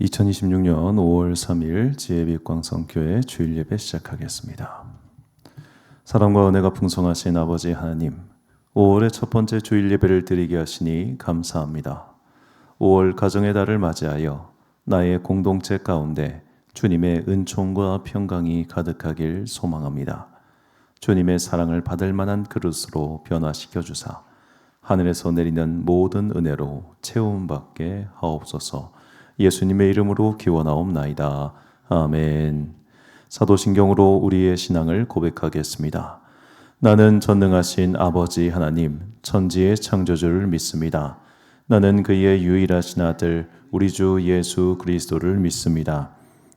2026년 5월 3일 지혜빛광성교회 주일 예배 시작하겠습니다. 사랑과 은혜가 풍성하신 아버지 하나님, 5월의 첫 번째 주일 예배를 드리게 하시니 감사합니다. 5월 가정의 달을 맞이하여 나의 공동체 가운데 주님의 은총과 평강이 가득하길 소망합니다. 주님의 사랑을 받을 만한 그릇으로 변화시켜 주사 하늘에서 내리는 모든 은혜로 채움받게 하옵소서. 예수님의 이름으로 기원하옵나이다. 아멘. 사도신경으로 우리의 신앙을 고백하겠습니다. 나는 전능하신 아버지 하나님, 천지의 창조주를 믿습니다. 나는 그의 유일하신 아들 우리 주 예수 그리스도를 믿습니다.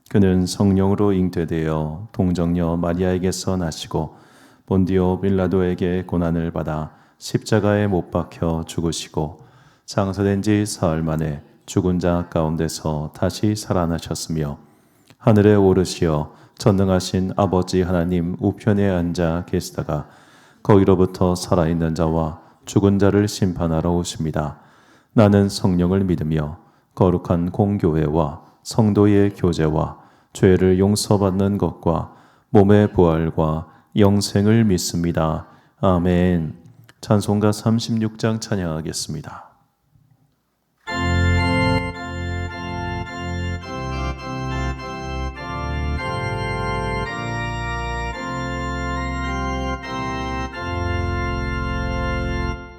그는 성령으로 잉태되어 동정녀 마리아에게서 나시고 본디오 빌라도에게 고난을 받아 십자가에 못 박혀 죽으시고 장사된 지 사흘 만에 죽은 자 가운데서 다시 살아나셨으며 하늘에 오르시어 전능하신 아버지 하나님 우편에 앉아 계시다가 거기로부터 살아있는 자와 죽은 자를 심판하러 오십니다. 나는 성령을 믿으며 거룩한 공교회와 성도의 교제와 죄를 용서받는 것과 몸의 부활과 영생을 믿습니다. 아멘. 찬송가 36장 찬양하겠습니다.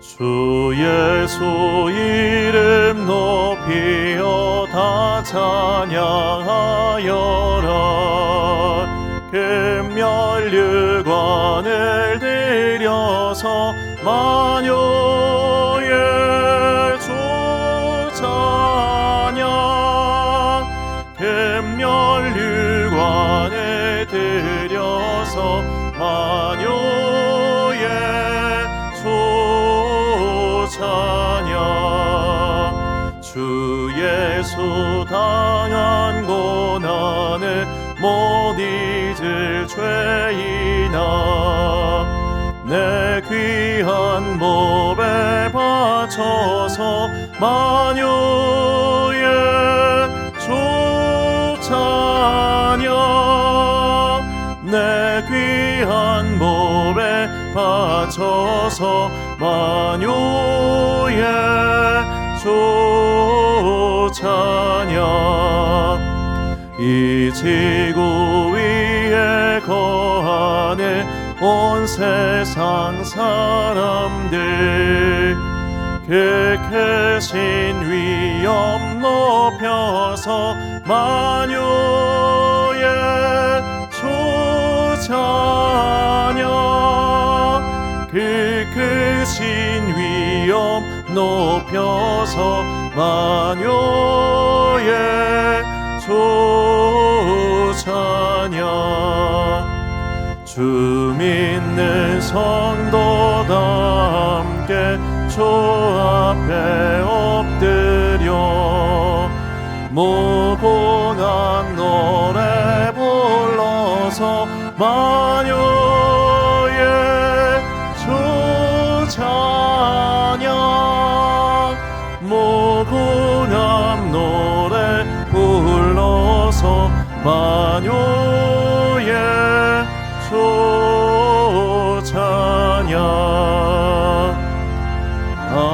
주 예수 이름 높이어 다 찬양하여라. 금면류관을 들여서 만유의 주 찬양. 금면류관을 들여서 만유의 주 찬양. 주 예수 당한 고난을 못 잊을 죄인아, 내 귀한 몸에 바쳐서 만유의 주 찬양. 내 귀한 몸에 바쳐서 만유의 주 찬양. 이 지구 위에 거하는 온 세상 사람들, 그 크신 위엄 높여서 만유의 주 찬양. 그 크신 위엄 높여서 만유의 주 찬양. 주 믿는 성도다 함께 주 앞에 엎드려 무궁한 노래 불러서 만유의 주 찬양. 무궁한 노래 불러서 만유의 주 찬양. 아멘.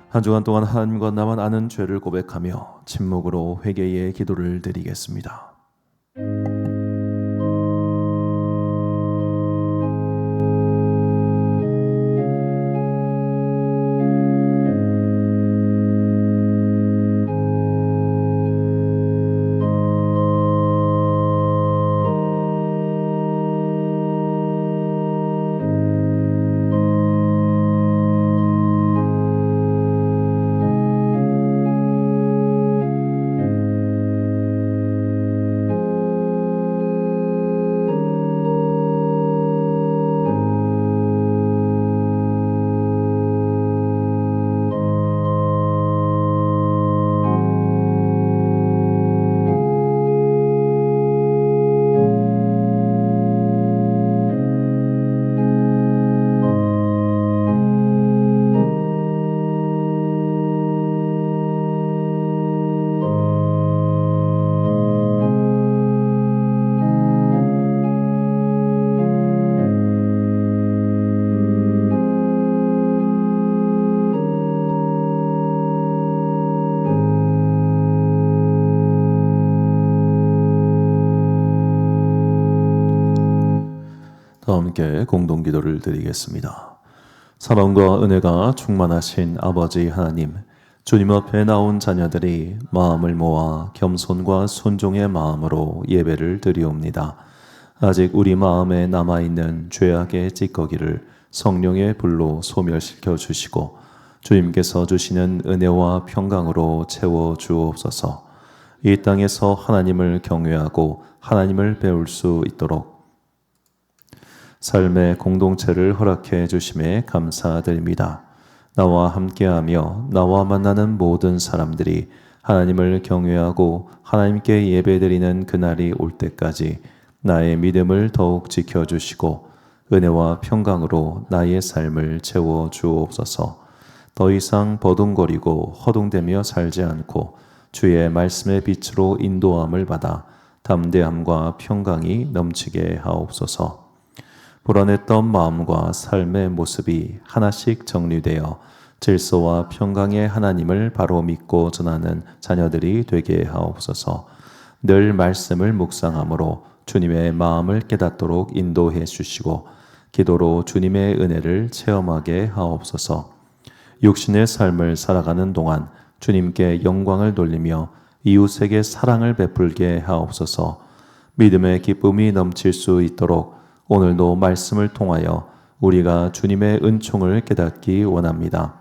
한 주간 동안 하나님과 나만 아는 죄를 고백하며 침묵으로 회개의 기도를 드리겠습니다. 함께 공동기도를 드리겠습니다. 사랑과 은혜가 충만하신 아버지 하나님, 주님 앞에 나온 자녀들이 마음을 모아 겸손과 순종의 마음으로 예배를 드리옵니다. 아직 우리 마음에 남아있는 죄악의 찌꺼기를 성령의 불로 소멸시켜 주시고 주님께서 주시는 은혜와 평강으로 채워 주옵소서. 이 땅에서 하나님을 경외하고 하나님을 배울 수 있도록 삶의 공동체를 허락해 주심에 감사드립니다. 나와 함께하며 나와 만나는 모든 사람들이 하나님을 경외하고 하나님께 예배드리는 그날이 올 때까지 나의 믿음을 더욱 지켜주시고 은혜와 평강으로 나의 삶을 채워 주옵소서. 더 이상 버둥거리고 허둥대며 살지 않고 주의 말씀의 빛으로 인도함을 받아 담대함과 평강이 넘치게 하옵소서. 불안했던 마음과 삶의 모습이 하나씩 정리되어 질서와 평강의 하나님을 바로 믿고 전하는 자녀들이 되게 하옵소서. 늘 말씀을 묵상함으로 주님의 마음을 깨닫도록 인도해 주시고 기도로 주님의 은혜를 체험하게 하옵소서. 육신의 삶을 살아가는 동안 주님께 영광을 돌리며 이웃에게 사랑을 베풀게 하옵소서. 믿음의 기쁨이 넘칠 수 있도록 오늘도 말씀을 통하여 우리가 주님의 은총을 깨닫기 원합니다.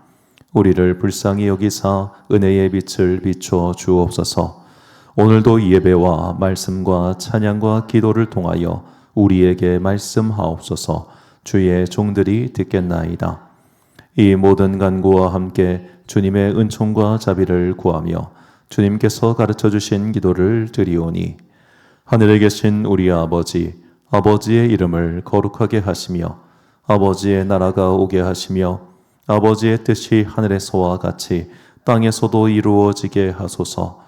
우리를 불쌍히 여기사 은혜의 빛을 비추어 주옵소서. 오늘도 예배와 말씀과 찬양과 기도를 통하여 우리에게 말씀하옵소서. 주의 종들이 듣겠나이다. 이 모든 간구와 함께 주님의 은총과 자비를 구하며 주님께서 가르쳐 주신 기도를 드리오니 하늘에 계신 우리 아버지, 아버지의 이름을 거룩하게 하시며 아버지의 나라가 오게 하시며 아버지의 뜻이 하늘에서와 같이 땅에서도 이루어지게 하소서.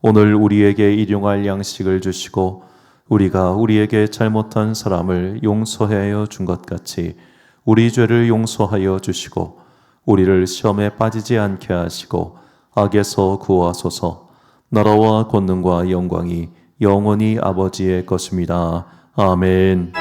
오늘 우리에게 일용할 양식을 주시고 우리가 우리에게 잘못한 사람을 용서하여 준 것 같이 우리 죄를 용서하여 주시고 우리를 시험에 빠지지 않게 하시고 악에서 구하소서. 나라와 권능과 영광이 영원히 아버지의 것입니다. 아멘.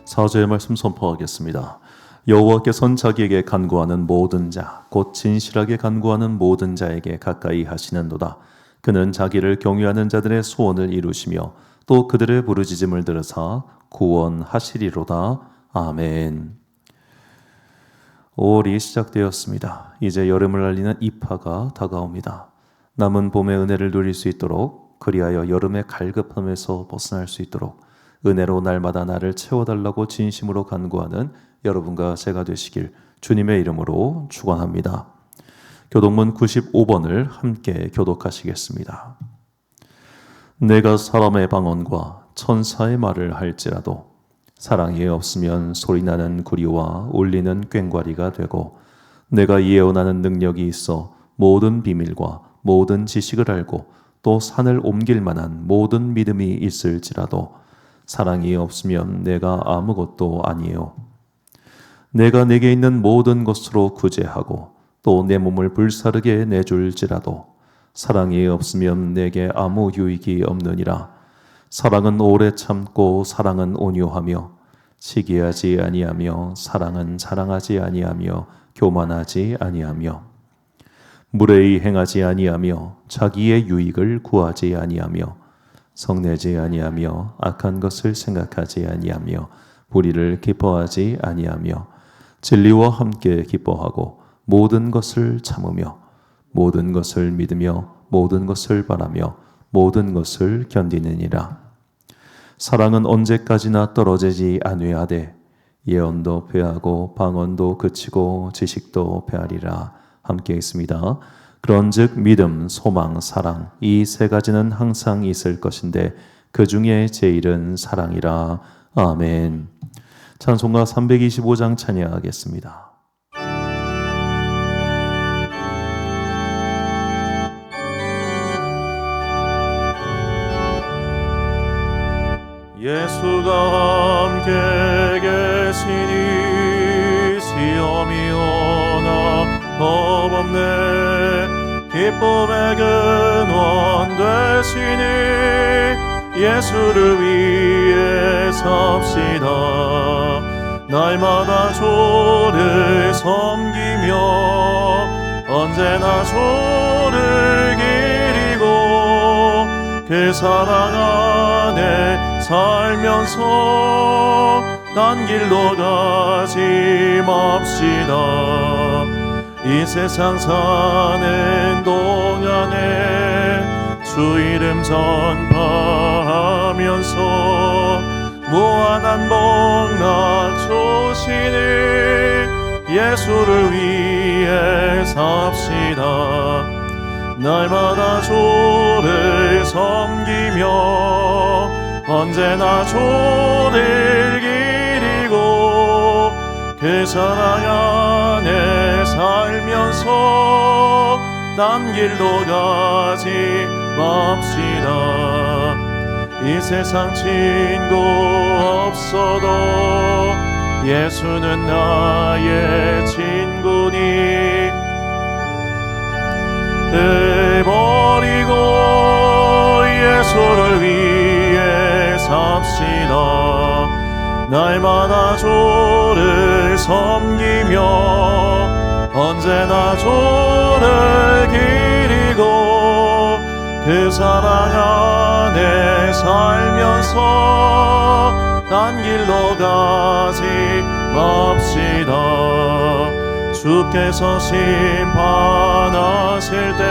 사제의 말씀 선포하겠습니다. 여호와께서는 자기에게 간구하는 모든 자, 곧 진실하게 간구하는 모든 자에게 가까이 하시는도다. 그는 자기를 경외하는 자들의 소원을 이루시며 또 그들의 부르짖음을 들으사 구원하시리로다. 아멘. 5월이 시작되었습니다. 이제 여름을 알리는 입하가 다가옵니다. 남은 봄의 은혜를 누릴 수 있도록, 그리하여 여름의 갈급함에서 벗어날 수 있도록 은혜로 날마다 나를 채워달라고 진심으로 간구하는 여러분과 제가 되시길 주님의 이름으로 축원합니다. 교독문 95번을 함께 교독하시겠습니다. 내가 사람의 방언과 천사의 말을 할지라도 사랑이 없으면 소리나는 구리와 울리는 꽹과리가 되고 내가 예언하는 능력이 있어 모든 비밀과 모든 지식을 알고 또 산을 옮길 만한 모든 믿음이 있을지라도 사랑이 없으면 내가 아무것도 아니에요. 내가 내게 있는 모든 것으로 구제하고 또 내 몸을 불사르게 내줄지라도 사랑이 없으면 내게 아무 유익이 없느니라. 사랑은 오래 참고 사랑은 온유하며 시기하지 아니하며 사랑은 자랑하지 아니하며 교만하지 아니하며 무례히 행하지 아니하며 자기의 유익을 구하지 아니하며 성내지 아니하며 악한 것을 생각하지 아니하며 불의를 기뻐하지 아니하며 진리와 함께 기뻐하고 모든 것을 참으며 모든 것을 믿으며 모든 것을 바라며 모든 것을 견디느니라. 사랑은 언제까지나 떨어지지 아니하되 예언도 패하고 방언도 그치고 지식도 패하리라. 함께 있습니다. 그런즉 믿음, 소망, 사랑 이 세 가지는 항상 있을 것인데 그 중에 제일은 사랑이라. 아멘. 찬송가 325장 찬양하겠습니다. 예수가 함께 계시니 시험이 오나 겁없네. 기쁨의 근원 되시니 예수를 위해 삽시다. 날마다 주를 섬기며 언제나 주를 기리고 그 사랑 안에 살면서 딴 길로 가지 맙시다. 이 세상 사는 동안에 주 이름 전파하면서 무한한 복락 주시는 예수를 위해 삽시다. 날마다 주를 섬기며 언제나 주를 기리고 그 사랑 안에 살면서 딴 길로 가지 맙시다. 이 세상 친구 없어도 예수는 나의 친구니 버리고 예수를 위해 삽시다. 날마다 주를 섬기며 언제나 주를 기리고 그 사랑 안에 살면서 딴 길로 가지 맙시다. 주께서 심판하실 때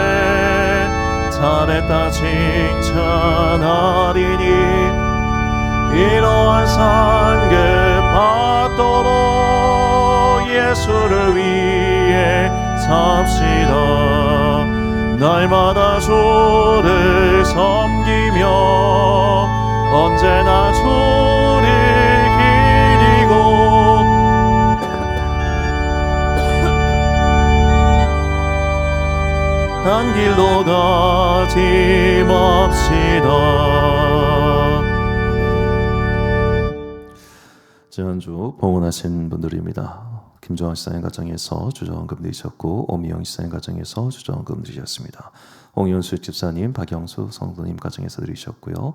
잘했다 칭찬하리니 이러한 상급 받도록 예수를 위해 삽시다. 날마다 주를 섬기며 언제나 주를 기리고 딴 길로 가지 맙시다. 지난주 봉헌하신 분들입니다. 김정환 시사님 가정에서 주저헌금 드리셨고 오미영 시사님 가정에서 주저헌금 드리셨습니다. 홍윤수 집사님, 박영수 성도님 가정에서 드리셨고요.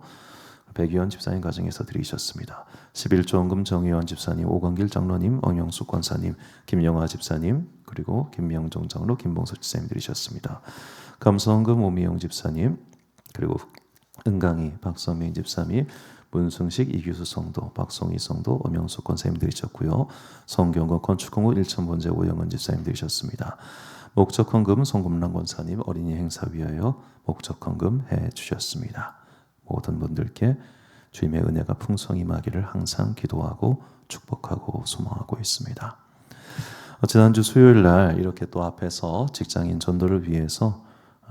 백유원 집사님 가정에서 드리셨습니다. 11조헌금 정의원 집사님, 오광길 장로님, 엄영숙 권사님, 김영화 집사님, 그리고 김명종 장로, 김봉석 집사님 드리셨습니다. 감사헌금 오미영 집사님, 그리고 은강이 박선민 집사님, 문승식 이규수 성도, 박송희 성도, 엄영숙 권사님 드리셨고요. 성경건 건축공무 1천번째 오영은 집사님 드리셨습니다. 목적헌금 송금란 권사님 어린이 행사 위하여 목적헌금 해주셨습니다. 모든 분들께 주님의 은혜가 풍성히 임하기를 항상 기도하고 축복하고 소망하고 있습니다. 지난주 수요일 날 이렇게 또 앞에서 직장인 전도를 위해서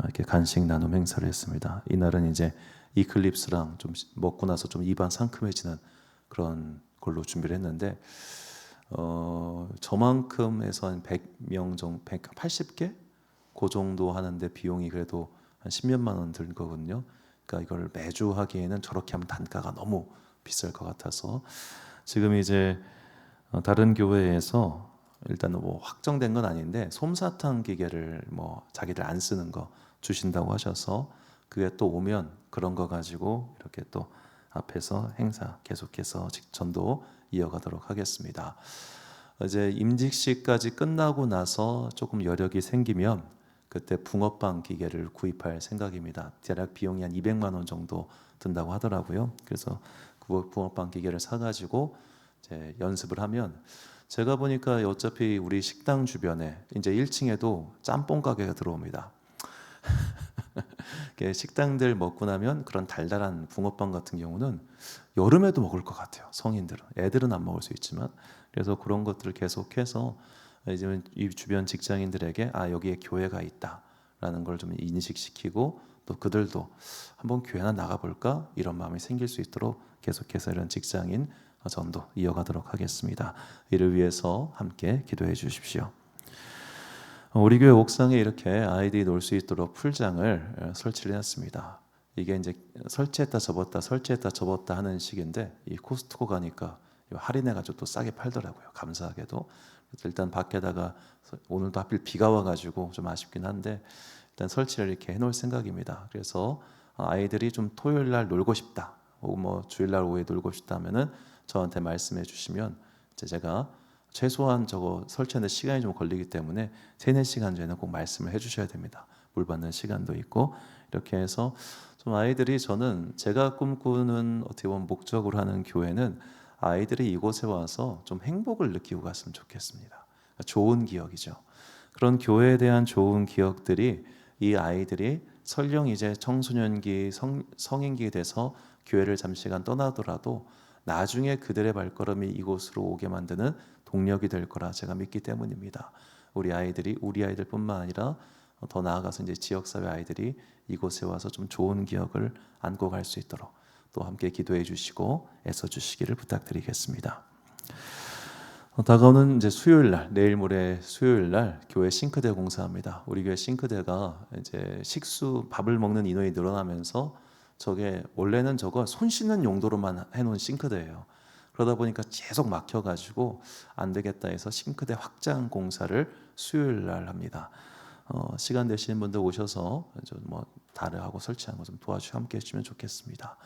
이렇게 간식 나눔 행사를 했습니다. 이날은 이제 이클립스랑 좀 먹고 나서 좀 입안 상큼해지는 그런 걸로 준비를 했는데 저만큼 해서 한 100명 정도, 180개? 그 정도 하는데 비용이 그래도 한 10몇만 원 들 거거든요. 그러니까 이걸 매주 하기에는 저렇게 하면 단가가 너무 비쌀 것 같아서 지금 이제 다른 교회에서 일단 뭐 확정된 건 아닌데 솜사탕 기계를 뭐 자기들 안 쓰는 거 주신다고 하셔서 그게 또 오면 그런 거 가지고 이렇게 또 앞에서 행사 계속해서 전도 이어가도록 하겠습니다. 이제 임직식까지 끝나고 나서 조금 여력이 생기면 그때 붕어빵 기계를 구입할 생각입니다. 대략 비용이 한 200만 원 정도 든다고 하더라고요. 그래서 그 붕어빵 기계를 사가지고 이제 연습을 하면 제가 보니까 어차피 우리 식당 주변에 이제 1층에도 짬뽕 가게가 들어옵니다. 식당들 먹고 나면 그런 달달한 붕어빵 같은 경우는 여름에도 먹을 것 같아요. 성인들은, 애들은 안 먹을 수 있지만 그래서 그런 것들을 계속해서 이제 이 주변 직장인들에게 여기에 교회가 있다라는 걸 좀 인식시키고 또 그들도 한번 교회 하나 나가볼까 이런 마음이 생길 수 있도록 계속해서 이런 직장인 전도 이어가도록 하겠습니다. 이를 위해서 함께 기도해 주십시오. 우리 교회 옥상에 이렇게 아이들이 놀 수 있도록 풀장을 설치를 해놨습니다. 이게 이제 설치했다 접었다 하는 식인데, 이 코스트코 가니까 할인해가지고 또 싸게 팔더라고요. 감사하게도. 그래서 일단 밖에다가, 오늘도 하필 비가 와가지고 좀 아쉽긴 한데 일단 설치를 이렇게 해놓을 생각입니다. 그래서 아이들이 좀 토요일 날 놀고 싶다, 혹은 뭐 주일날 오후에 놀고 싶다 하면은 저한테 말씀해 주시면 이제 제가 최소한 저거 설치하는 시간이 좀 걸리기 때문에 3-4시간 전에는 꼭 말씀을 해주셔야 됩니다. 물 받는 시간도 있고. 이렇게 해서 좀 아이들이, 저는 제가 꿈꾸는 어떻게 보면 목적으로 하는 교회는 아이들이 이곳에 와서 좀 행복을 느끼고 갔으면 좋겠습니다. 좋은 기억이죠. 그런 교회에 대한 좋은 기억들이, 이 아이들이 설령 이제 청소년기, 성인기 돼서 교회를 잠시간 떠나더라도 나중에 그들의 발걸음이 이곳으로 오게 만드는 동력이 될 거라 제가 믿기 때문입니다. 우리 아이들이, 우리 아이들뿐만 아니라 더 나아가서 이제 지역사회 아이들이 이곳에 와서 좀 좋은 기억을 안고 갈 수 있도록 또 함께 기도해 주시고 애써 주시기를 부탁드리겠습니다. 다가오는 이제 수요일 날, 내일 모레 수요일 날 교회 싱크대 공사합니다. 우리 교회 싱크대가 이제 식수, 밥을 먹는 인원이 늘어나면서, 저게 원래는 저거 손 씻는 용도로만 해놓은 싱크대예요. 그러다 보니까 계속 막혀가지고 안 되겠다 해서 싱크대 확장 공사를 수요일 날 합니다. 시간 되시는 분들 오셔서 뭐 다르하고 설치하는 거 좀 도와주시고 함께 해주시면 좋겠습니다.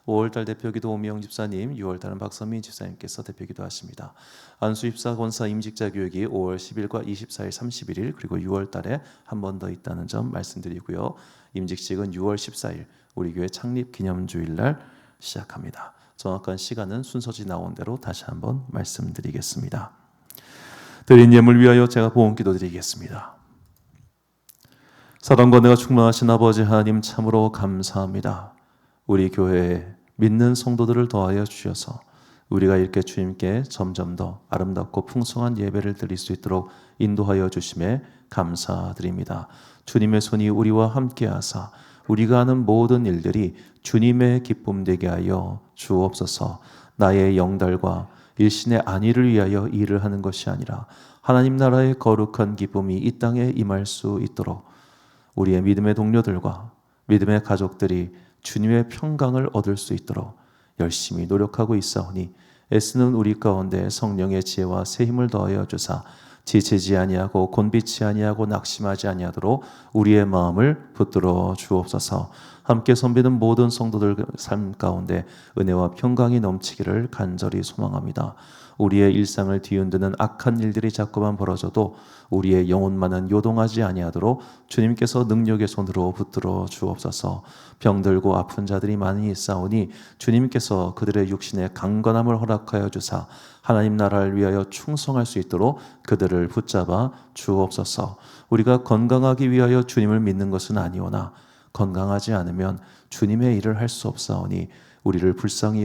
5월달 대표기도 오미영 집사님, 6월달은 박선민 집사님께서 대표기도 하십니다. 안수 입사 권사 임직자 교육이 5월 10일과 24일, 31일, 그리고 6월달에 한 번 더 있다는 점 말씀드리고요. 임직식은 6월 14일 우리 교회 창립 기념주일날 시작합니다. 정확한 시간은 순서지 나온 대로 다시 한번 말씀드리겠습니다. 드린 예물 위하여 제가 보험기도 드리겠습니다. 사랑과 은혜가 충만하신 아버지 하나님, 참으로 감사합니다. 우리 교회에 믿는 성도들을 더하여 주셔서 우리가 이렇게 주님께 점점 더 아름답고 풍성한 예배를 드릴 수 있도록 인도하여 주심에 감사드립니다. 주님의 손이 우리와 함께하사 우리가 하는 모든 일들이 주님의 기쁨 되게 하여 주옵소서. 나의 영달과 일신의 안위를 위하여 일을 하는 것이 아니라 하나님 나라의 거룩한 기쁨이 이 땅에 임할 수 있도록 우리의 믿음의 동료들과 믿음의 가족들이 주님의 평강을 얻을 수 있도록 열심히 노력하고 있사오니, 애쓰는 우리 가운데 성령의 지혜와 새 힘을 더하여 주사 지치지 아니하고 곤비치 아니하고 낙심하지 아니하도록 우리의 마음을 붙들어 주옵소서. 함께 섬기는 모든 성도들 삶 가운데 은혜와 평강이 넘치기를 간절히 소망합니다. 우리의 일상을 뒤흔드는 악한 일들이 자꾸만 벌어져도 우리의 영혼만은 요동하지 아니하도록 주님께서 능력의 손으로 붙들어 주옵소서. 병들고 아픈 자들이 많이 있사오니 주님께서 그들의 육신에 강건함을 허락하여 주사 하나님 나라를 위하여 충성할 수 있도록 그들을 붙잡아 주옵소서. 우리가 건강하기 위하여 주님을 믿는 것은 아니오나 건강하지 않으면 주님의 일을 할 수 없사오니 우리를 불쌍히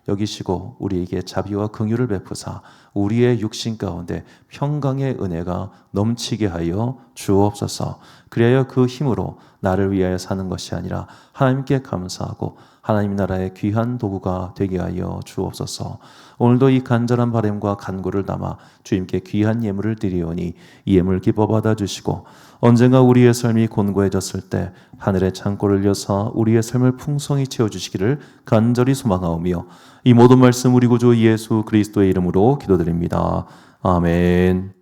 여기시고 우리에게 자비와 긍휼을 베푸사 우리의 육신 가운데 평강의 은혜가 넘치게 하여 주옵소서. 그리하여 그 힘으로 나를 위하여 사는 것이 아니라 하나님께 감사하고 하나님 나라의 귀한 도구가 되게 하여 주옵소서. 오늘도 이 간절한 바람과 간구를 담아 주님께 귀한 예물을 드리오니 이 예물 기뻐 받아주시고 언젠가 우리의 삶이 곤고해졌을 때 하늘의 창고를 여사 우리의 삶을 풍성히 채워주시기를 간절히 소망하오며 이 모든 말씀 우리 구주 예수 그리스도의 이름으로 기도드립니다. 아멘.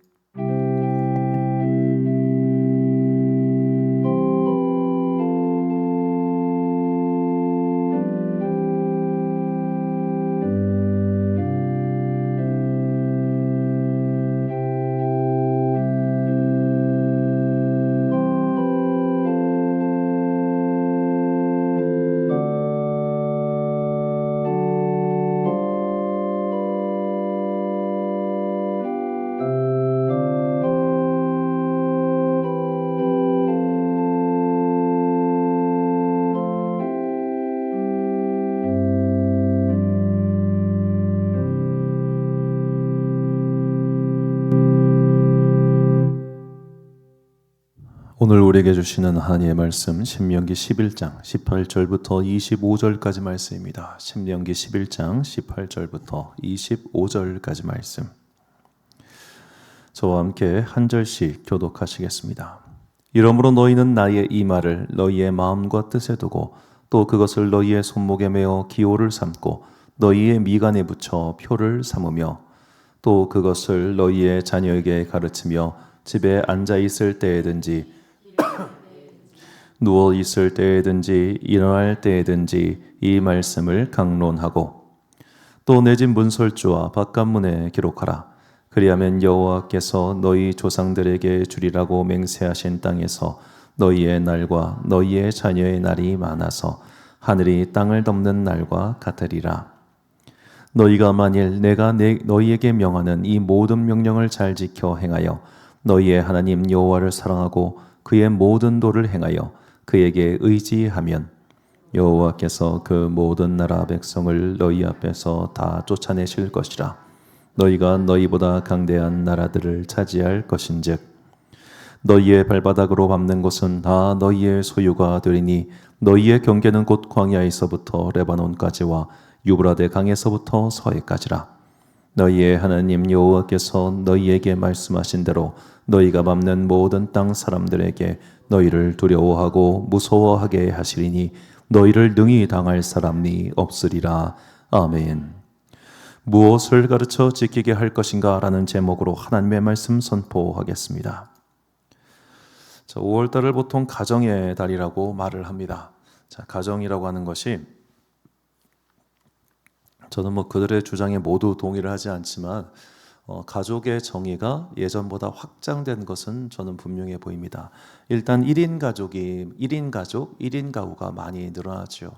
오늘 우리에게 주시는 하나님의 말씀 신명기 11장 18절부터 25절까지 말씀입니다. 신명기 11장 18절부터 25절까지 말씀. 저와 함께 한 절씩 교독하시겠습니다. 이러므로 너희는 나의 이 말을 너희의 마음과 뜻에 두고 또 그것을 너희의 손목에 메어 기호를 삼고 너희의 미간에 붙여 표를 삼으며 또 그것을 너희의 자녀에게 가르치며 집에 앉아 있을 때에든지 누워 있을 때에든지 일어날 때에든지 이 말씀을 강론하고 또 내 집 문설주와 바깥문에 기록하라. 그리하면 여호와께서 너희 조상들에게 주리라고 맹세하신 땅에서 너희의 날과 너희의 자녀의 날이 많아서 하늘이 땅을 덮는 날과 같으리라. 너희가 만일 내가 너희에게 명하는 이 모든 명령을 잘 지켜 행하여 너희의 하나님 여호와를 사랑하고 그의 모든 도를 행하여 그에게 의지하면 여호와께서 그 모든 나라 백성을 너희 앞에서 다 쫓아내실 것이라. 너희가 너희보다 강대한 나라들을 차지할 것인즉 너희의 발바닥으로 밟는 곳은 다 너희의 소유가 되리니 너희의 경계는 곧 광야에서부터 레바논까지와 유브라데 강에서부터 서해까지라. 너희의 하나님 여호와께서 너희에게 말씀하신 대로 너희가 밟는 모든 땅 사람들에게 너희를 두려워하고 무서워하게 하시리니 너희를 능히 당할 사람이 없으리라. 아멘. 무엇을 가르쳐 지키게 할 것인가 라는 제목으로 하나님의 말씀 선포하겠습니다. 5월달을 보통 가정의 달이라고 말을 합니다. 가정이라고 하는 것이 저는 그들의 주장에 모두 동의를 하지 않지만 가족의 정의가 예전보다 확장된 것은 저는 분명해 보입니다. 일단 1인 가족, 1인 가구가 많이 늘어나죠.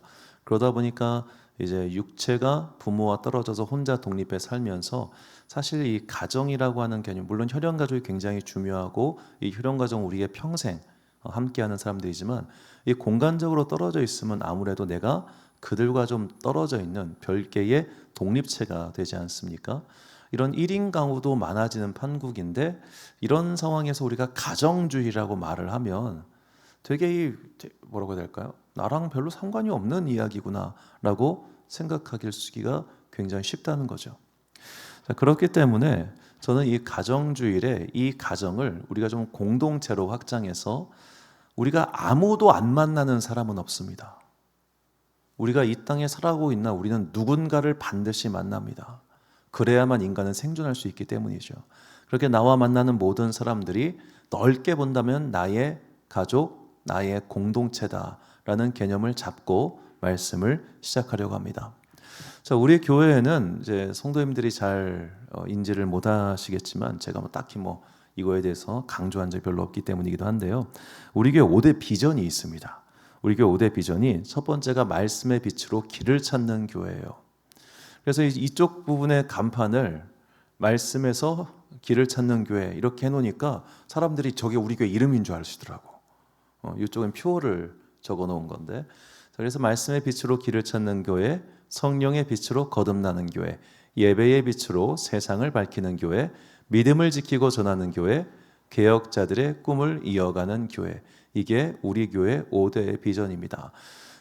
그러다 보니까 이제 육체가 부모와 떨어져서 혼자 독립해 살면서 사실 이 가정이라고 하는 개념, 물론 혈연 가족이 굉장히 중요하고 이 혈연 가정 우리의 평생 함께하는 사람들이지만 이 공간적으로 떨어져 있으면 아무래도 내가 그들과 좀 떨어져 있는 별개의 독립체가 되지 않습니까? 이런 1인 가구도 많아지는 판국인데 이런 상황에서 우리가 가정주의라고 말을 하면 되게 뭐라고 해야 될까요? 나랑 별로 상관이 없는 이야기구나 라고 생각하기가 굉장히 쉽다는 거죠. 그렇기 때문에 저는 이 가정주일에 이 가정을 우리가 좀 공동체로 확장해서 우리가 아무도 안 만나는 사람은 없습니다. 우리가 이 땅에 살아가고 있나 우리는 누군가를 반드시 만납니다. 그래야만 인간은 생존할 수 있기 때문이죠. 그렇게 나와 만나는 모든 사람들이 넓게 본다면 나의 가족, 나의 공동체다라는 개념을 잡고 말씀을 시작하려고 합니다. 자, 우리 교회에는 이제 성도님들이 잘 인지를 못하시겠지만 제가 딱히 이거에 대해서 강조한 적이 별로 없기 때문이기도 한데요. 우리 교회 5대 비전이 있습니다. 우리 교회 5대 비전이 첫 번째가 말씀의 빛으로 길을 찾는 교회예요. 그래서 이쪽 부분의 간판을 말씀에서 길을 찾는 교회 이렇게 해놓으니까 사람들이 저게 우리 교회 이름인 줄 아시더라고. 이쪽은 표어를 적어놓은 건데, 그래서 말씀의 빛으로 길을 찾는 교회, 성령의 빛으로 거듭나는 교회, 예배의 빛으로 세상을 밝히는 교회, 믿음을 지키고 전하는 교회, 개혁자들의 꿈을 이어가는 교회. 이게 우리 교회 5대 비전입니다.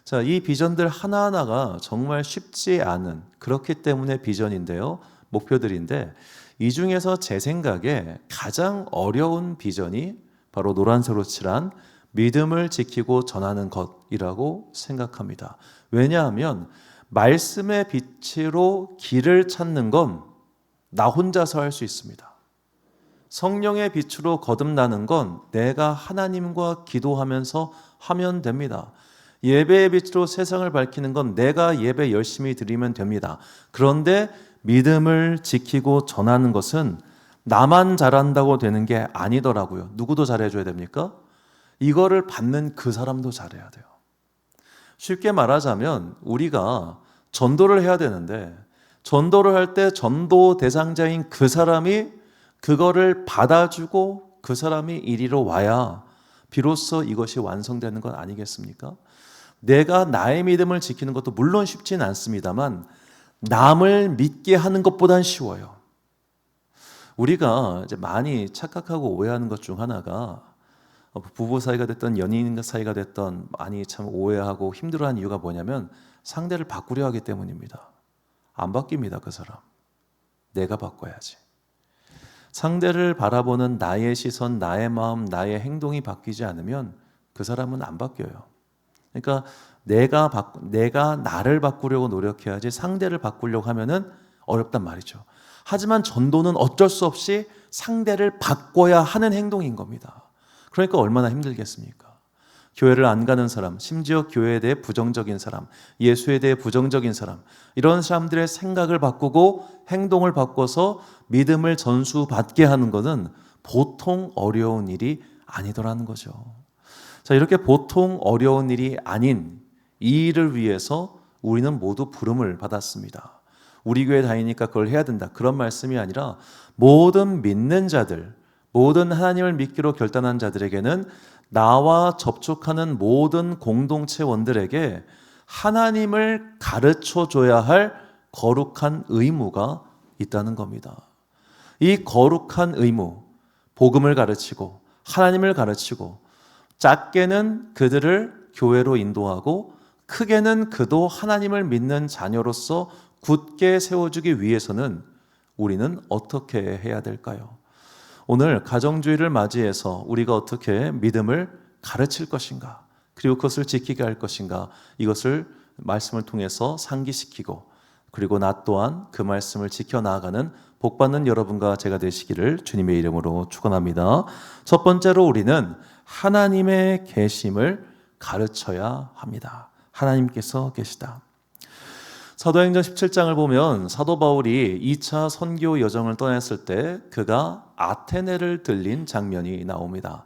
자, 이 비전들 하나하나가 정말 쉽지 않은, 그렇기 때문에 비전인데요, 목표들인데 이 중에서 제 생각에 가장 어려운 비전이 바로 노란색으로 칠한 믿음을 지키고 전하는 것이라고 생각합니다. 왜냐하면 말씀의 빛으로 길을 찾는 건 나 혼자서 할 수 있습니다. 성령의 빛으로 거듭나는 건 내가 하나님과 기도하면서 하면 됩니다. 예배의 빛으로 세상을 밝히는 건 내가 예배 열심히 드리면 됩니다. 그런데 믿음을 지키고 전하는 것은 나만 잘한다고 되는 게 아니더라고요. 누구도 잘해줘야 됩니까? 이거를 받는 그 사람도 잘해야 돼요. 쉽게 말하자면 우리가 전도를 해야 되는데 전도를 할 때 전도 대상자인 그 사람이 그거를 받아주고 그 사람이 이리로 와야 비로소 이것이 완성되는 건 아니겠습니까? 내가 나의 믿음을 지키는 것도 물론 쉽지는 않습니다만 남을 믿게 하는 것보단 쉬워요. 우리가 이제 많이 착각하고 오해하는 것 중 하나가 부부 사이가 됐던 연인 사이가 됐던 많이 참 오해하고 힘들어하는 이유가 뭐냐면 상대를 바꾸려 하기 때문입니다. 안 바뀝니다. 그 사람. 내가 바꿔야지. 상대를 바라보는 나의 시선, 나의 마음, 나의 행동이 바뀌지 않으면 그 사람은 안 바뀌어요. 그러니까 내가 나를 바꾸려고 노력해야지 상대를 바꾸려고 하면은 어렵단 말이죠. 하지만 전도는 어쩔 수 없이 상대를 바꿔야 하는 행동인 겁니다. 그러니까 얼마나 힘들겠습니까? 교회를 안 가는 사람, 심지어 교회에 대해 부정적인 사람, 예수에 대해 부정적인 사람, 이런 사람들의 생각을 바꾸고 행동을 바꿔서 믿음을 전수받게 하는 것은 보통 어려운 일이 아니더라는 거죠. 자, 이렇게 보통 어려운 일이 아닌 이 일을 위해서 우리는 모두 부름을 받았습니다. 우리 교회 다니니까 그걸 해야 된다, 그런 말씀이 아니라 모든 믿는 자들, 모든 하나님을 믿기로 결단한 자들에게는 나와 접촉하는 모든 공동체원들에게 하나님을 가르쳐 줘야 할 거룩한 의무가 있다는 겁니다. 이 거룩한 의무, 복음을 가르치고 하나님을 가르치고, 작게는 그들을 교회로 인도하고 크게는 그도 하나님을 믿는 자녀로서 굳게 세워주기 위해서는 우리는 어떻게 해야 될까요? 오늘 가정주의를 맞이해서 우리가 어떻게 믿음을 가르칠 것인가, 그리고 그것을 지키게 할 것인가, 이것을 말씀을 통해서 상기시키고, 그리고 나 또한 그 말씀을 지켜나가는 복받는 여러분과 제가 되시기를 주님의 이름으로 축원합니다. 첫 번째로 우리는 하나님의 계심을 가르쳐야 합니다. 하나님께서 계시다. 사도행전 17장을 보면 사도 바울이 2차 선교 여정을 떠났을 때 그가 아테네를 들린 장면이 나옵니다.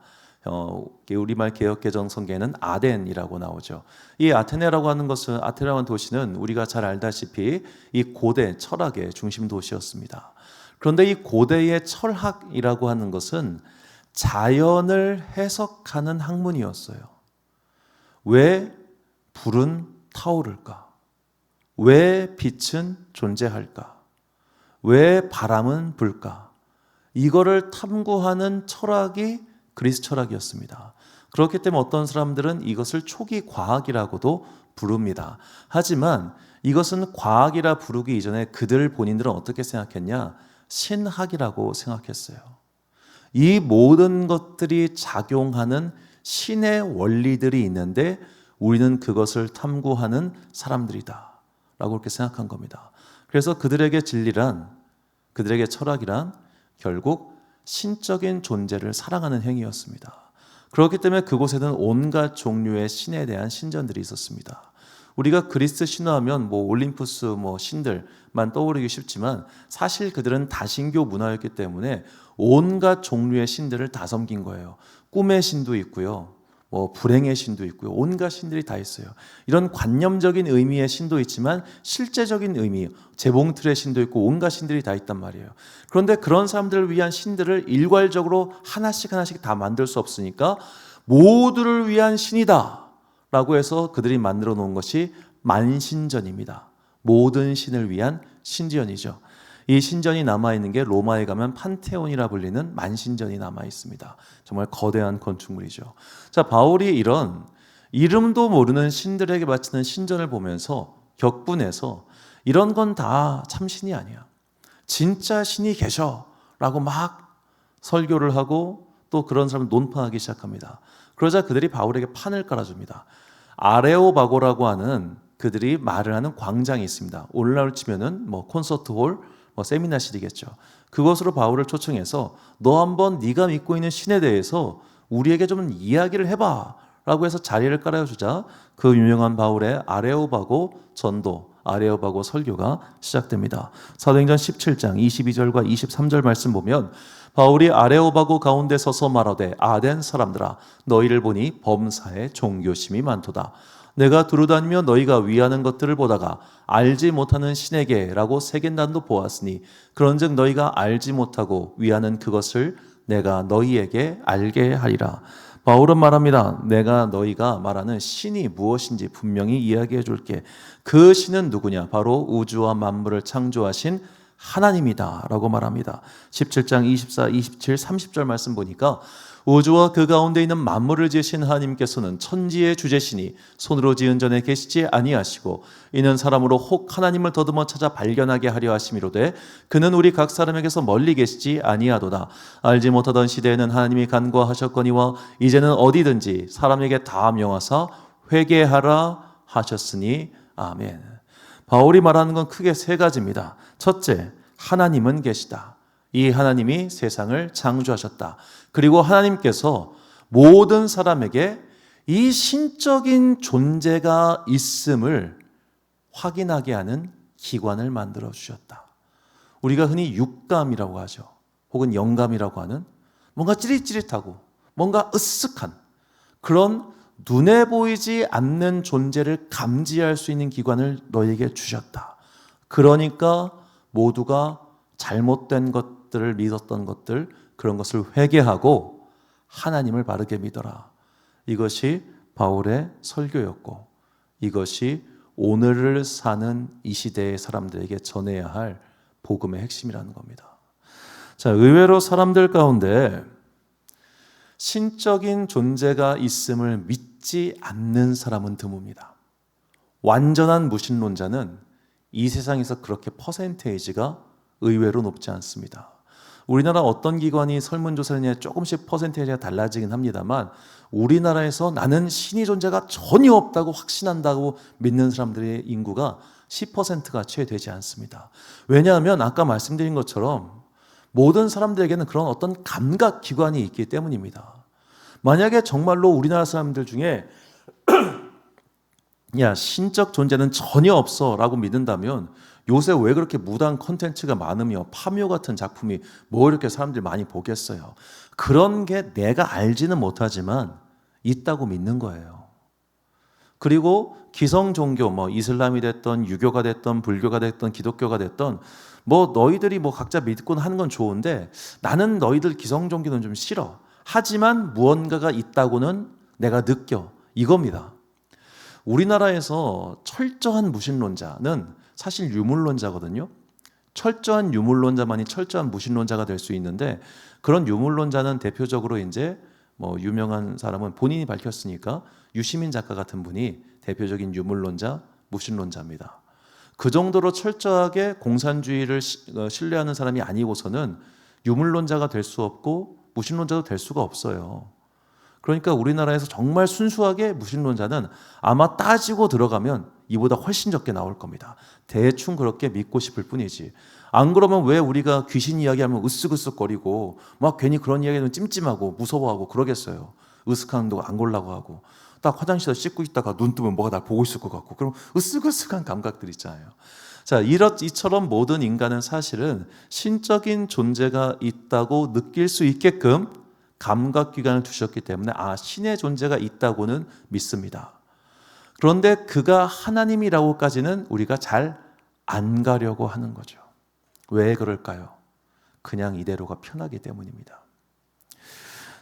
우리말 개역개정 성경에는 아덴이라고 나오죠. 이 아테네라고 하는 도시는 우리가 잘 알다시피 이 고대 철학의 중심 도시였습니다. 그런데 이 고대의 철학이라고 하는 것은 자연을 해석하는 학문이었어요. 왜 불은 타오를까? 왜 빛은 존재할까? 왜 바람은 불까? 이거를 탐구하는 철학이 그리스 철학이었습니다. 그렇기 때문에 어떤 사람들은 이것을 초기 과학이라고도 부릅니다. 하지만 이것은 과학이라 부르기 이전에 그들 본인들은 어떻게 생각했냐? 신학이라고 생각했어요. 이 모든 것들이 작용하는 신의 원리들이 있는데 우리는 그것을 탐구하는 사람들이다 라고 그렇게 생각한 겁니다. 그래서 그들에게 진리란, 그들에게 철학이란 결국 신적인 존재를 사랑하는 행위였습니다. 그렇기 때문에 그곳에는 온갖 종류의 신에 대한 신전들이 있었습니다. 우리가 그리스 신화하면 올림푸스 신들만 떠오르기 쉽지만 사실 그들은 다신교 문화였기 때문에 온갖 종류의 신들을 다 섬긴 거예요. 꿈의 신도 있고요, 불행의 신도 있고요, 온갖 신들이 다 있어요. 이런 관념적인 의미의 신도 있지만 실제적인 의미, 재봉틀의 신도 있고 온갖 신들이 다 있단 말이에요. 그런데 그런 사람들을 위한 신들을 일괄적으로 하나씩 다 만들 수 없으니까 모두를 위한 신이다 라고 해서 그들이 만들어 놓은 것이 만신전입니다. 모든 신을 위한 신전이죠. 이 신전이 남아있는 게 로마에 가면 판테온이라 불리는 만신전이 남아있습니다. 정말 거대한 건축물이죠. 자, 바울이 이런 이름도 모르는 신들에게 바치는 신전을 보면서 격분해서 이런 건 다 참신이 아니야, 진짜 신이 계셔 라고 막 설교를 하고 또 그런 사람 논파하기 시작합니다. 그러자 그들이 바울에게 판을 깔아줍니다. 아레오바고라고 하는 그들이 말을 하는 광장이 있습니다. 오늘날 치면은 콘서트홀, 세미나실이겠죠. 그것으로 바울을 초청해서 너 한번 네가 믿고 있는 신에 대해서 우리에게 좀 이야기를 해봐 라고 해서 자리를 깔아주자 그 유명한 바울의 아레오바고 전도, 아레오바고 설교가 시작됩니다. 사도행전 17장 22절과 23절 말씀 보면 바울이 아레오바고 가운데 서서 말하되 아덴 사람들아 너희를 보니 범사에 종교심이 많도다. 내가 두루다니며 너희가 위하는 것들을 보다가 알지 못하는 신에게 라고 세겐단도 보았으니 그런즉 너희가 알지 못하고 위하는 그것을 내가 너희에게 알게 하리라. 바울은 말합니다. 내가 너희가 말하는 신이 무엇인지 분명히 이야기해 줄게. 그 신은 누구냐? 바로 우주와 만물을 창조하신 하나님이다 라고 말합니다. 17장 24, 27, 30절 말씀 보니까 우주와 그 가운데 있는 만물을 지으신 하나님께서는 천지의 주제시니 손으로 지은 전에 계시지 아니하시고 이는 사람으로 혹 하나님을 더듬어 찾아 발견하게 하려 하심이로되 그는 우리 각 사람에게서 멀리 계시지 아니하도다. 알지 못하던 시대에는 하나님이 간과하셨거니와 이제는 어디든지 사람에게 다 명하사 회개하라 하셨으니 아멘. 바울이 말하는 건 크게 세 가지입니다. 첫째, 하나님은 계시다. 이 하나님이 세상을 창조하셨다. 그리고 하나님께서 모든 사람에게 이 신적인 존재가 있음을 확인하게 하는 기관을 만들어 주셨다. 우리가 흔히 육감이라고 하죠. 혹은 영감이라고 하는 뭔가 찌릿찌릿하고 뭔가 으쓱한 그런 눈에 보이지 않는 존재를 감지할 수 있는 기관을 너에게 주셨다. 그러니까 모두가 잘못된 것들을 믿었던 것들, 그런 것을 회개하고 하나님을 바르게 믿어라. 이것이 바울의 설교였고 이것이 오늘을 사는 이 시대의 사람들에게 전해야 할 복음의 핵심이라는 겁니다. 자, 의외로 사람들 가운데 신적인 존재가 있음을 믿지 않는 사람은 드뭅니다. 완전한 무신론자는 이 세상에서 그렇게 퍼센테이지가 의외로 높지 않습니다. 우리나라 어떤 기관이 설문조사를 해 조금씩 퍼센테이지가 달라지긴 합니다만 우리나라에서 나는 신이 존재가 전혀 없다고 확신한다고 믿는 사람들의 인구가 10%가 채 되지 않습니다. 왜냐하면 아까 말씀드린 것처럼 모든 사람들에게는 그런 어떤 감각 기관이 있기 때문입니다. 만약에 정말로 우리나라 사람들 중에 야, 신적 존재는 전혀 없어 라고 믿는다면 요새 왜 그렇게 무당 콘텐츠가 많으며 파묘 같은 작품이 뭐 이렇게 사람들이 많이 보겠어요. 그런 게 내가 알지는 못하지만 있다고 믿는 거예요. 그리고 기성 종교, 뭐 이슬람이 됐던 유교가 됐던 불교가 됐던 기독교가 됐던 뭐 너희들이 뭐 각자 믿고 하는 건 좋은데 나는 너희들 기성 종교는 좀 싫어. 하지만 무언가가 있다고는 내가 느껴. 이겁니다. 우리나라에서 철저한 무신론자는 사실 유물론자거든요. 철저한 유물론자만이 철저한 무신론자가 될 수 있는데 그런 유물론자는 대표적으로 이제 뭐 유명한 사람은 본인이 밝혔으니까 유시민 작가 같은 분이 대표적인 유물론자, 무신론자입니다. 그 정도로 철저하게 공산주의를 신뢰하는 사람이 아니고서는 유물론자가 될 수 없고 무신론자도 될 수가 없어요. 그러니까 우리나라에서 정말 순수하게 무신론자는 아마 따지고 들어가면 이보다 훨씬 적게 나올 겁니다. 대충 그렇게 믿고 싶을 뿐이지. 안 그러면 왜 우리가 귀신 이야기하면 으쓱으쓱거리고 막 괜히 그런 이야기는 찜찜하고 무서워하고 그러겠어요. 으쓱한 거 안 골라고 하고 딱 화장실에서 씻고 있다가 눈 뜨면 뭐가 날 보고 있을 것 같고 그럼 으쓱으쓱한 감각들 있잖아요. 자, 이처럼 모든 인간은 사실은 신적인 존재가 있다고 느낄 수 있게끔 감각기관을 두셨기 때문에 신의 존재가 있다고는 믿습니다. 그런데 그가 하나님이라고까지는 우리가 잘 안 가려고 하는 거죠. 왜 그럴까요? 그냥 이대로가 편하기 때문입니다.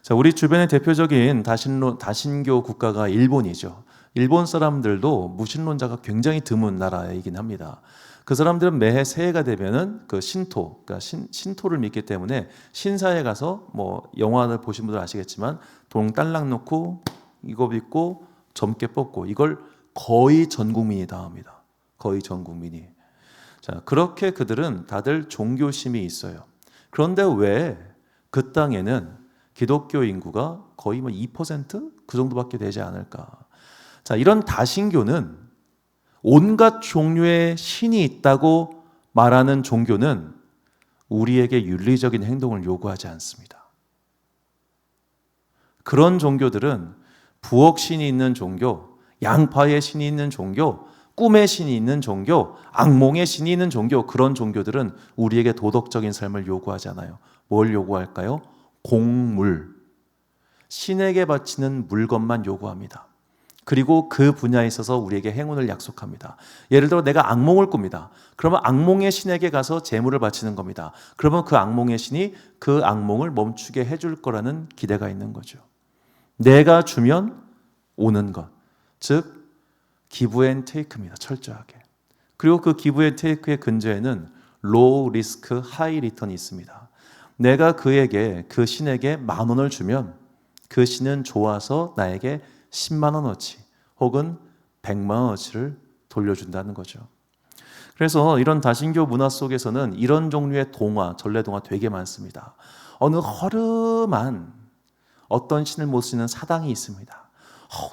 자, 우리 주변의 대표적인 다신교 국가가 일본이죠. 일본 사람들도 무신론자가 굉장히 드문 나라이긴 합니다. 그 사람들은 매해 새해가 되면은 그 신토, 그러니까 신토를 믿기 때문에 신사에 가서 뭐 영화를 보신 분들 아시겠지만 돈 딸랑 놓고 이거 믿고 점괘 뽑고 이걸 거의 전 국민이 다 합니다. 거의 전 국민이. 자, 그렇게 그들은 다들 종교심이 있어요. 그런데 왜 그 땅에는 기독교 인구가 거의 뭐 2%? 그 정도밖에 되지 않을까? 자, 이런 다신교는 온갖 종류의 신이 있다고 말하는 종교는 우리에게 윤리적인 행동을 요구하지 않습니다. 그런 종교들은 부엌신이 있는 종교, 양파의 신이 있는 종교, 꿈의 신이 있는 종교, 악몽의 신이 있는 종교, 그런 종교들은 우리에게 도덕적인 삶을 요구하지 않아요. 뭘 요구할까요? 공물, 신에게 바치는 물건만 요구합니다. 그리고 그 분야에 있어서 우리에게 행운을 약속합니다. 예를 들어 내가 악몽을 꿉니다. 그러면 악몽의 신에게 가서 제물을 바치는 겁니다. 그러면 그 악몽의 신이 그 악몽을 멈추게 해줄 거라는 기대가 있는 거죠. 내가 주면 오는 것, 즉 기브 앤 테이크입니다. 철저하게. 그리고 그 기브 앤 테이크의 근저에는 로우 리스크 하이 리턴이 있습니다. 내가 그에게, 그 신에게 10,000원을 주면 그 신은 좋아서 나에게 10만 원어치 혹은 100만 원어치를 돌려준다는 거죠. 그래서 이런 다신교 문화 속에서는 이런 종류의 동화, 전래동화 되게 많습니다. 어느 허름한 어떤 신을 모시는 사당이 있습니다.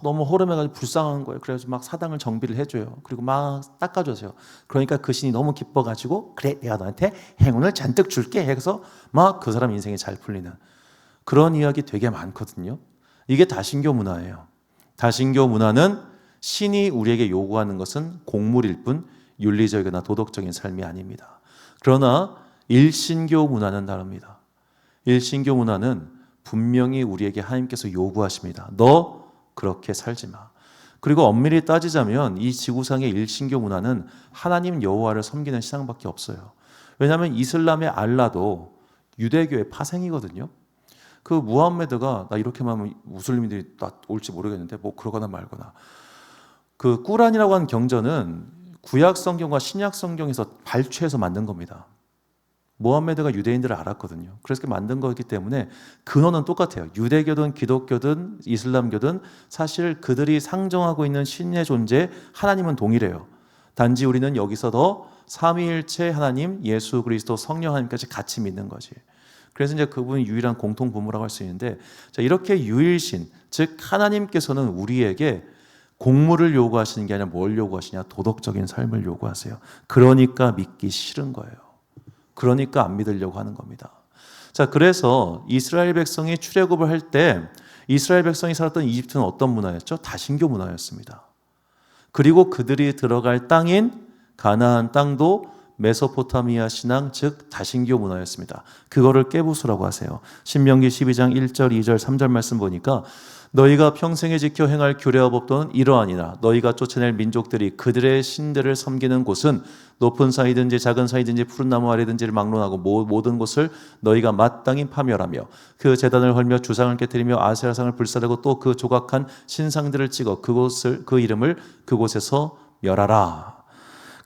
너무 허름해가지고 불쌍한 거예요. 그래서 막 사당을 정비를 해줘요. 그리고 막 닦아줘요. 그러니까 그 신이 너무 기뻐가지고 그래 내가 너한테 행운을 잔뜩 줄게 해서 막 그 사람 인생이 잘 풀리는 그런 이야기 되게 많거든요. 이게 다신교 문화예요. 다신교 문화는 신이 우리에게 요구하는 것은 공물일 뿐 윤리적이나 도덕적인 삶이 아닙니다. 그러나 일신교 문화는 다릅니다. 일신교 문화는 분명히 우리에게 하나님께서 요구하십니다. 너 그렇게 살지 마. 그리고 엄밀히 따지자면 이 지구상의 일신교 문화는 하나님 여호와를 섬기는 신앙밖에 없어요. 왜냐하면 이슬람의 알라도 유대교의 파생이거든요. 그 무함메드가 나 이렇게 말하면 무슬림들이 나 올지 모르겠는데 뭐 그러거나 말거나 그 꾸란이라고 하는 경전은 구약 성경과 신약 성경에서 발췌해서 만든 겁니다. 모함메드가 유대인들을 알았거든요. 그래서 만든 거기 때문에 근원은 똑같아요. 유대교든 기독교든 이슬람교든 사실 그들이 상정하고 있는 신의 존재 하나님은 동일해요. 단지 우리는 여기서 더 삼위일체 하나님, 예수 그리스도 성령 하나님까지 같이 믿는 거지. 그래서 이제 그분이 유일한 공통 부모라고 할 수 있는데, 자, 이렇게 유일신, 즉 하나님께서는 우리에게 공물을 요구하시는 게 아니라 뭘 요구하시냐? 도덕적인 삶을 요구하세요. 그러니까 믿기 싫은 거예요. 그러니까 안 믿으려고 하는 겁니다. 자, 그래서 이스라엘 백성이 출애굽을 할 때 이스라엘 백성이 살았던 이집트는 어떤 문화였죠? 다신교 문화였습니다. 그리고 그들이 들어갈 땅인 가나안 땅도 메소포타미아 신앙, 즉 다신교 문화였습니다. 그거를 깨부수라고 하세요. 신명기 12장 1절, 2절, 3절 말씀 보니까 너희가 평생에 지켜 행할 규례와 법도는 이러하니라. 너희가 쫓아낼 민족들이 그들의 신들을 섬기는 곳은 높은 산이든지 작은 산이든지 푸른 나무 아래든지를 막론하고 모든 곳을 너희가 마땅히 파멸하며 그 제단을 헐며 주상을 깨뜨리며 아세라상을 불사르고 또 그 조각한 신상들을 찍어 그 이름을 그곳에서 멸하라.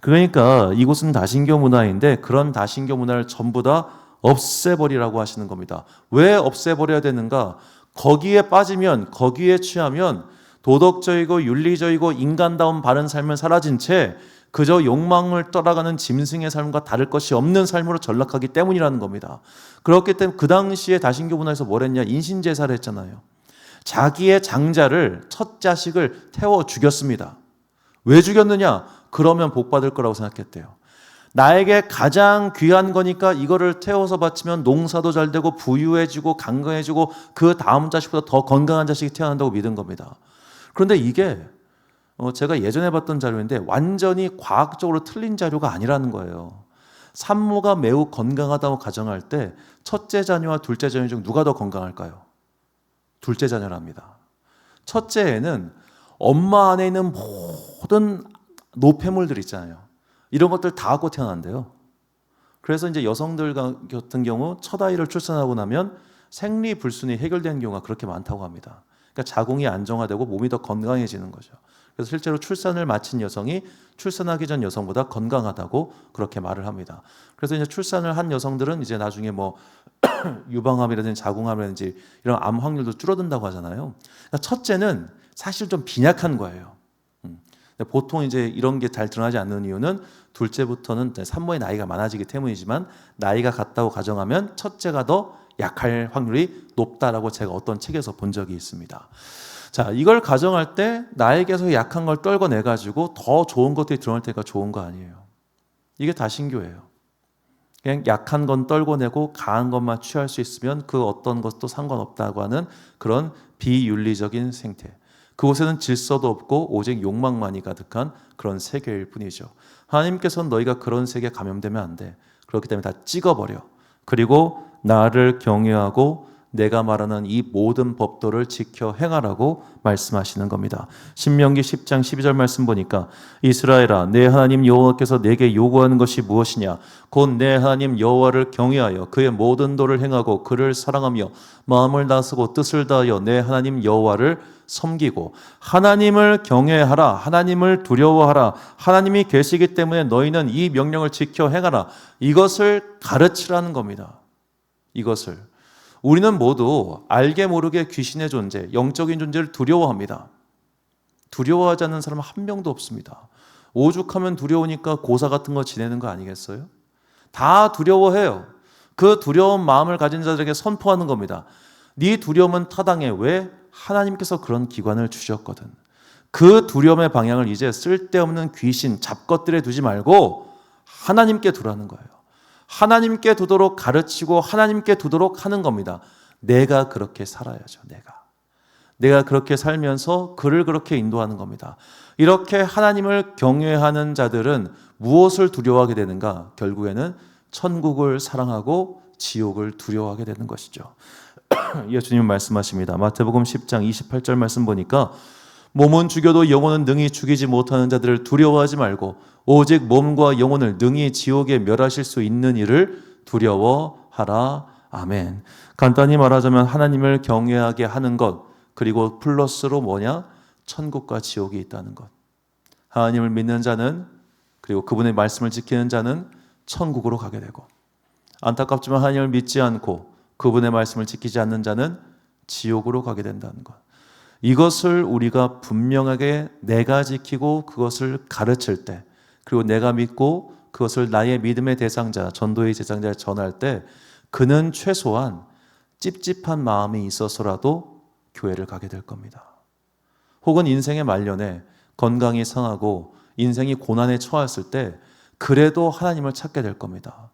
그러니까 이곳은 다신교 문화인데 그런 다신교 문화를 전부 다 없애버리라고 하시는 겁니다. 왜 없애버려야 되는가? 거기에 빠지면, 거기에 취하면 도덕적이고 윤리적이고 인간다운 바른 삶을 사라진 채 그저 욕망을 따라가는 짐승의 삶과 다를 것이 없는 삶으로 전락하기 때문이라는 겁니다. 그렇기 때문에 그 당시에 다신교 문화에서 뭘 했냐? 인신제사를 했잖아요. 자기의 장자를, 첫 자식을 태워 죽였습니다. 왜 죽였느냐? 그러면 복 받을 거라고 생각했대요. 나에게 가장 귀한 거니까 이거를 태워서 바치면 농사도 잘 되고 부유해지고 강건해지고 그 다음 자식보다 더 건강한 자식이 태어난다고 믿은 겁니다. 그런데 이게 제가 예전에 봤던 자료인데 완전히 과학적으로 틀린 자료가 아니라는 거예요. 산모가 매우 건강하다고 가정할 때 첫째 자녀와 둘째 자녀 중 누가 더 건강할까요? 둘째 자녀랍니다. 첫째 애는 엄마 안에 있는 모든 노폐물들 있잖아요. 이런 것들 다 갖고 태어난대요. 그래서 이제 여성들 같은 경우 첫 아이를 출산하고 나면 생리불순이 해결되는 경우가 그렇게 많다고 합니다. 그러니까 자궁이 안정화되고 몸이 더 건강해지는 거죠. 그래서 실제로 출산을 마친 여성이 출산하기 전 여성보다 건강하다고 그렇게 말을 합니다. 그래서 이제 출산을 한 여성들은 이제 나중에 뭐 유방암이라든지 자궁암이라든지 이런 암 확률도 줄어든다고 하잖아요. 그러니까 첫째는 사실 좀 빈약한 거예요. 보통 이제 이런 게 잘 드러나지 않는 이유는 둘째부터는 산모의 나이가 많아지기 때문이지만 나이가 같다고 가정하면 첫째가 더 약할 확률이 높다라고 제가 어떤 책에서 본 적이 있습니다. 자, 이걸 가정할 때 나에게서 약한 걸 떨궈내가지고 더 좋은 것들이 드러날 때가 좋은 거 아니에요. 이게 다신교예요. 그냥 약한 건 떨궈내고 강한 것만 취할 수 있으면 그 어떤 것도 상관없다고 하는 그런 비윤리적인 생태. 그곳에는 질서도 없고 오직 욕망만이 가득한 그런 세계일 뿐이죠. 하나님께서는 너희가 그런 세계에 감염되면 안 돼. 그렇기 때문에 다 찍어버려. 그리고 나를 경외하고 내가 말하는 이 모든 법도를 지켜 행하라고 말씀하시는 겁니다. 신명기 10장 12절 말씀 보니까 이스라엘아 내 하나님 여호와께서 내게 요구하는 것이 무엇이냐 곧 내 하나님 여호와를 경외하여 그의 모든 도를 행하고 그를 사랑하며 마음을 다쓰고 뜻을 다하여 내 하나님 여호와를 섬기고 하나님을 경외하라 하나님을 두려워하라 하나님이 계시기 때문에 너희는 이 명령을 지켜 행하라 이것을 가르치라는 겁니다. 이것을 우리는 모두 알게 모르게 귀신의 존재, 영적인 존재를 두려워합니다. 두려워하지 않는 사람은 한 명도 없습니다. 오죽하면 두려우니까 고사 같은 거 지내는 거 아니겠어요? 다 두려워해요. 그 두려운 마음을 가진 자들에게 선포하는 겁니다. 네 두려움은 타당해. 왜? 하나님께서 그런 기관을 주셨거든. 그 두려움의 방향을 이제 쓸데없는 귀신, 잡것들에 두지 말고 하나님께 두라는 거예요. 하나님께 두도록 가르치고 하나님께 두도록 하는 겁니다. 내가 그렇게 살아야죠. 내가 그렇게 살면서 그를 그렇게 인도하는 겁니다. 이렇게 하나님을 경외하는 자들은 무엇을 두려워하게 되는가? 결국에는 천국을 사랑하고 지옥을 두려워하게 되는 것이죠. 예수님 말씀하십니다. 마태복음 10장 28절 말씀 보니까 몸은 죽여도 영혼은 능히 죽이지 못하는 자들을 두려워하지 말고 오직 몸과 영혼을 능히 지옥에 멸하실 수 있는 이를 두려워하라. 아멘. 간단히 말하자면 하나님을 경외하게 하는 것, 그리고 플러스로 뭐냐? 천국과 지옥이 있다는 것. 하나님을 믿는 자는, 그리고 그분의 말씀을 지키는 자는 천국으로 가게 되고, 안타깝지만 하나님을 믿지 않고 그분의 말씀을 지키지 않는 자는 지옥으로 가게 된다는 것. 이것을 우리가 분명하게 내가 지키고 그것을 가르칠 때, 그리고 내가 믿고 그것을 나의 믿음의 대상자, 전도의 대상자에 전할 때 그는 최소한 찝찝한 마음이 있어서라도 교회를 가게 될 겁니다. 혹은 인생의 말년에 건강이 상하고 인생이 고난에 처했을 때 그래도 하나님을 찾게 될 겁니다.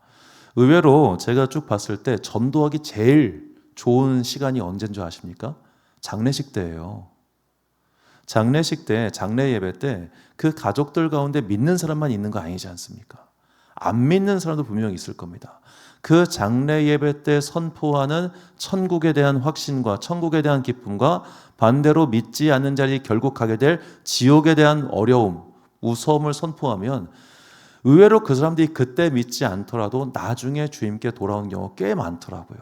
의외로 제가 쭉 봤을 때 전도하기 제일 좋은 시간이 언제인 줄 아십니까? 장례식 때예요. 장례식 때, 장례 예배 때 그 가족들 가운데 믿는 사람만 있는 거 아니지 않습니까? 안 믿는 사람도 분명히 있을 겁니다. 그 장례 예배 때 선포하는 천국에 대한 확신과 천국에 대한 기쁨과 반대로 믿지 않는 자리 결국 가게 될 지옥에 대한 어려움, 무서움을 선포하면 의외로 그 사람들이 그때 믿지 않더라도 나중에 주님께 돌아온 경우가 꽤 많더라고요.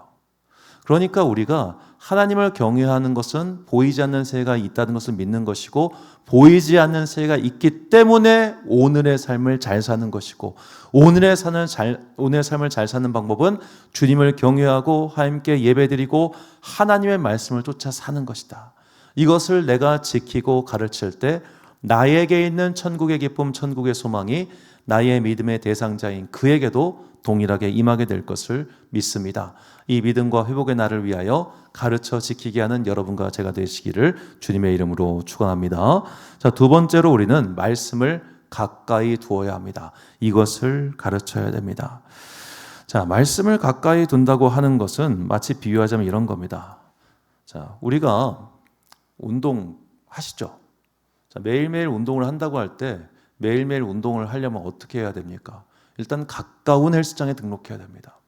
그러니까 우리가 하나님을 경외하는 것은 보이지 않는 세계가 있다는 것을 믿는 것이고, 보이지 않는 세계가 있기 때문에 오늘의 삶을 잘 사는 것이고, 오늘의 삶을 잘 사는 방법은 주님을 경외하고 하나님께 예배드리고 하나님의 말씀을 쫓아 사는 것이다. 이것을 내가 지키고 가르칠 때 나에게 있는 천국의 기쁨, 천국의 소망이 나의 믿음의 대상자인 그에게도 동일하게 임하게 될 것을 믿습니다. 이 믿음과 회복의 날을 위하여 가르쳐 지키게 하는 여러분과 제가 되시기를 주님의 이름으로 축원합니다. 자, 두 번째로 우리는 말씀을 가까이 두어야 합니다. 이것을 가르쳐야 됩니다. 자, 말씀을 가까이 둔다고 하는 것은 마치 비유하자면 이런 겁니다. 자, 우리가 운동하시죠? 자, 매일매일 운동을 한다고 할 때 매일매일 운동을 하려면 어떻게 해야 됩니까? 일단 가까운 헬스장에 등록해야 됩니다.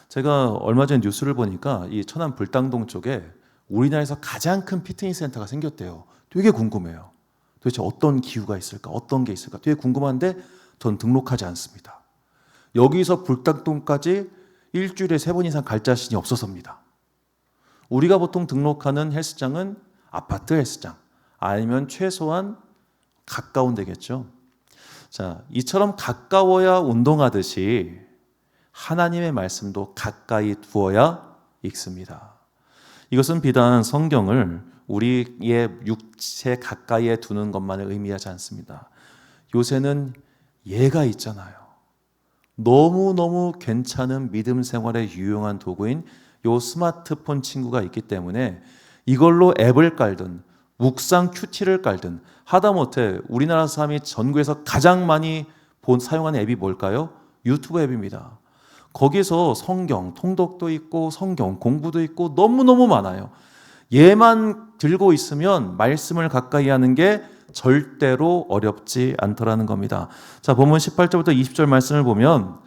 제가 얼마 전에 뉴스를 보니까 이 천안 불당동 쪽에 우리나라에서 가장 큰 피트니스 센터가 생겼대요. 되게 궁금해요. 도대체 어떤 기후가 있을까? 어떤 게 있을까? 되게 궁금한데 전 등록하지 않습니다. 여기서 불당동까지 일주일에 3번 이상 갈 자신이 없어서입니다. 우리가 보통 등록하는 헬스장은 아파트 헬스장 아니면 최소한 가까운 데겠죠. 자, 이처럼 가까워야 운동하듯이 하나님의 말씀도 가까이 두어야 읽습니다. 이것은 비단 성경을 우리의 육체 가까이에 두는 것만을 의미하지 않습니다. 요새는 예가 있잖아요. 너무너무 괜찮은 믿음 생활에 유용한 도구인 요 스마트폰 친구가 있기 때문에 이걸로 앱을 깔든 묵상 큐티를 깔든 하다못해 우리나라 사람이 전국에서 가장 많이 사용하는 앱이 뭘까요? 유튜브 앱입니다. 거기서 성경 통독도 있고 성경 공부도 있고 너무너무 많아요. 얘만 들고 있으면 말씀을 가까이 하는 게 절대로 어렵지 않더라는 겁니다. 자, 본문 18절부터 20절 말씀을 보면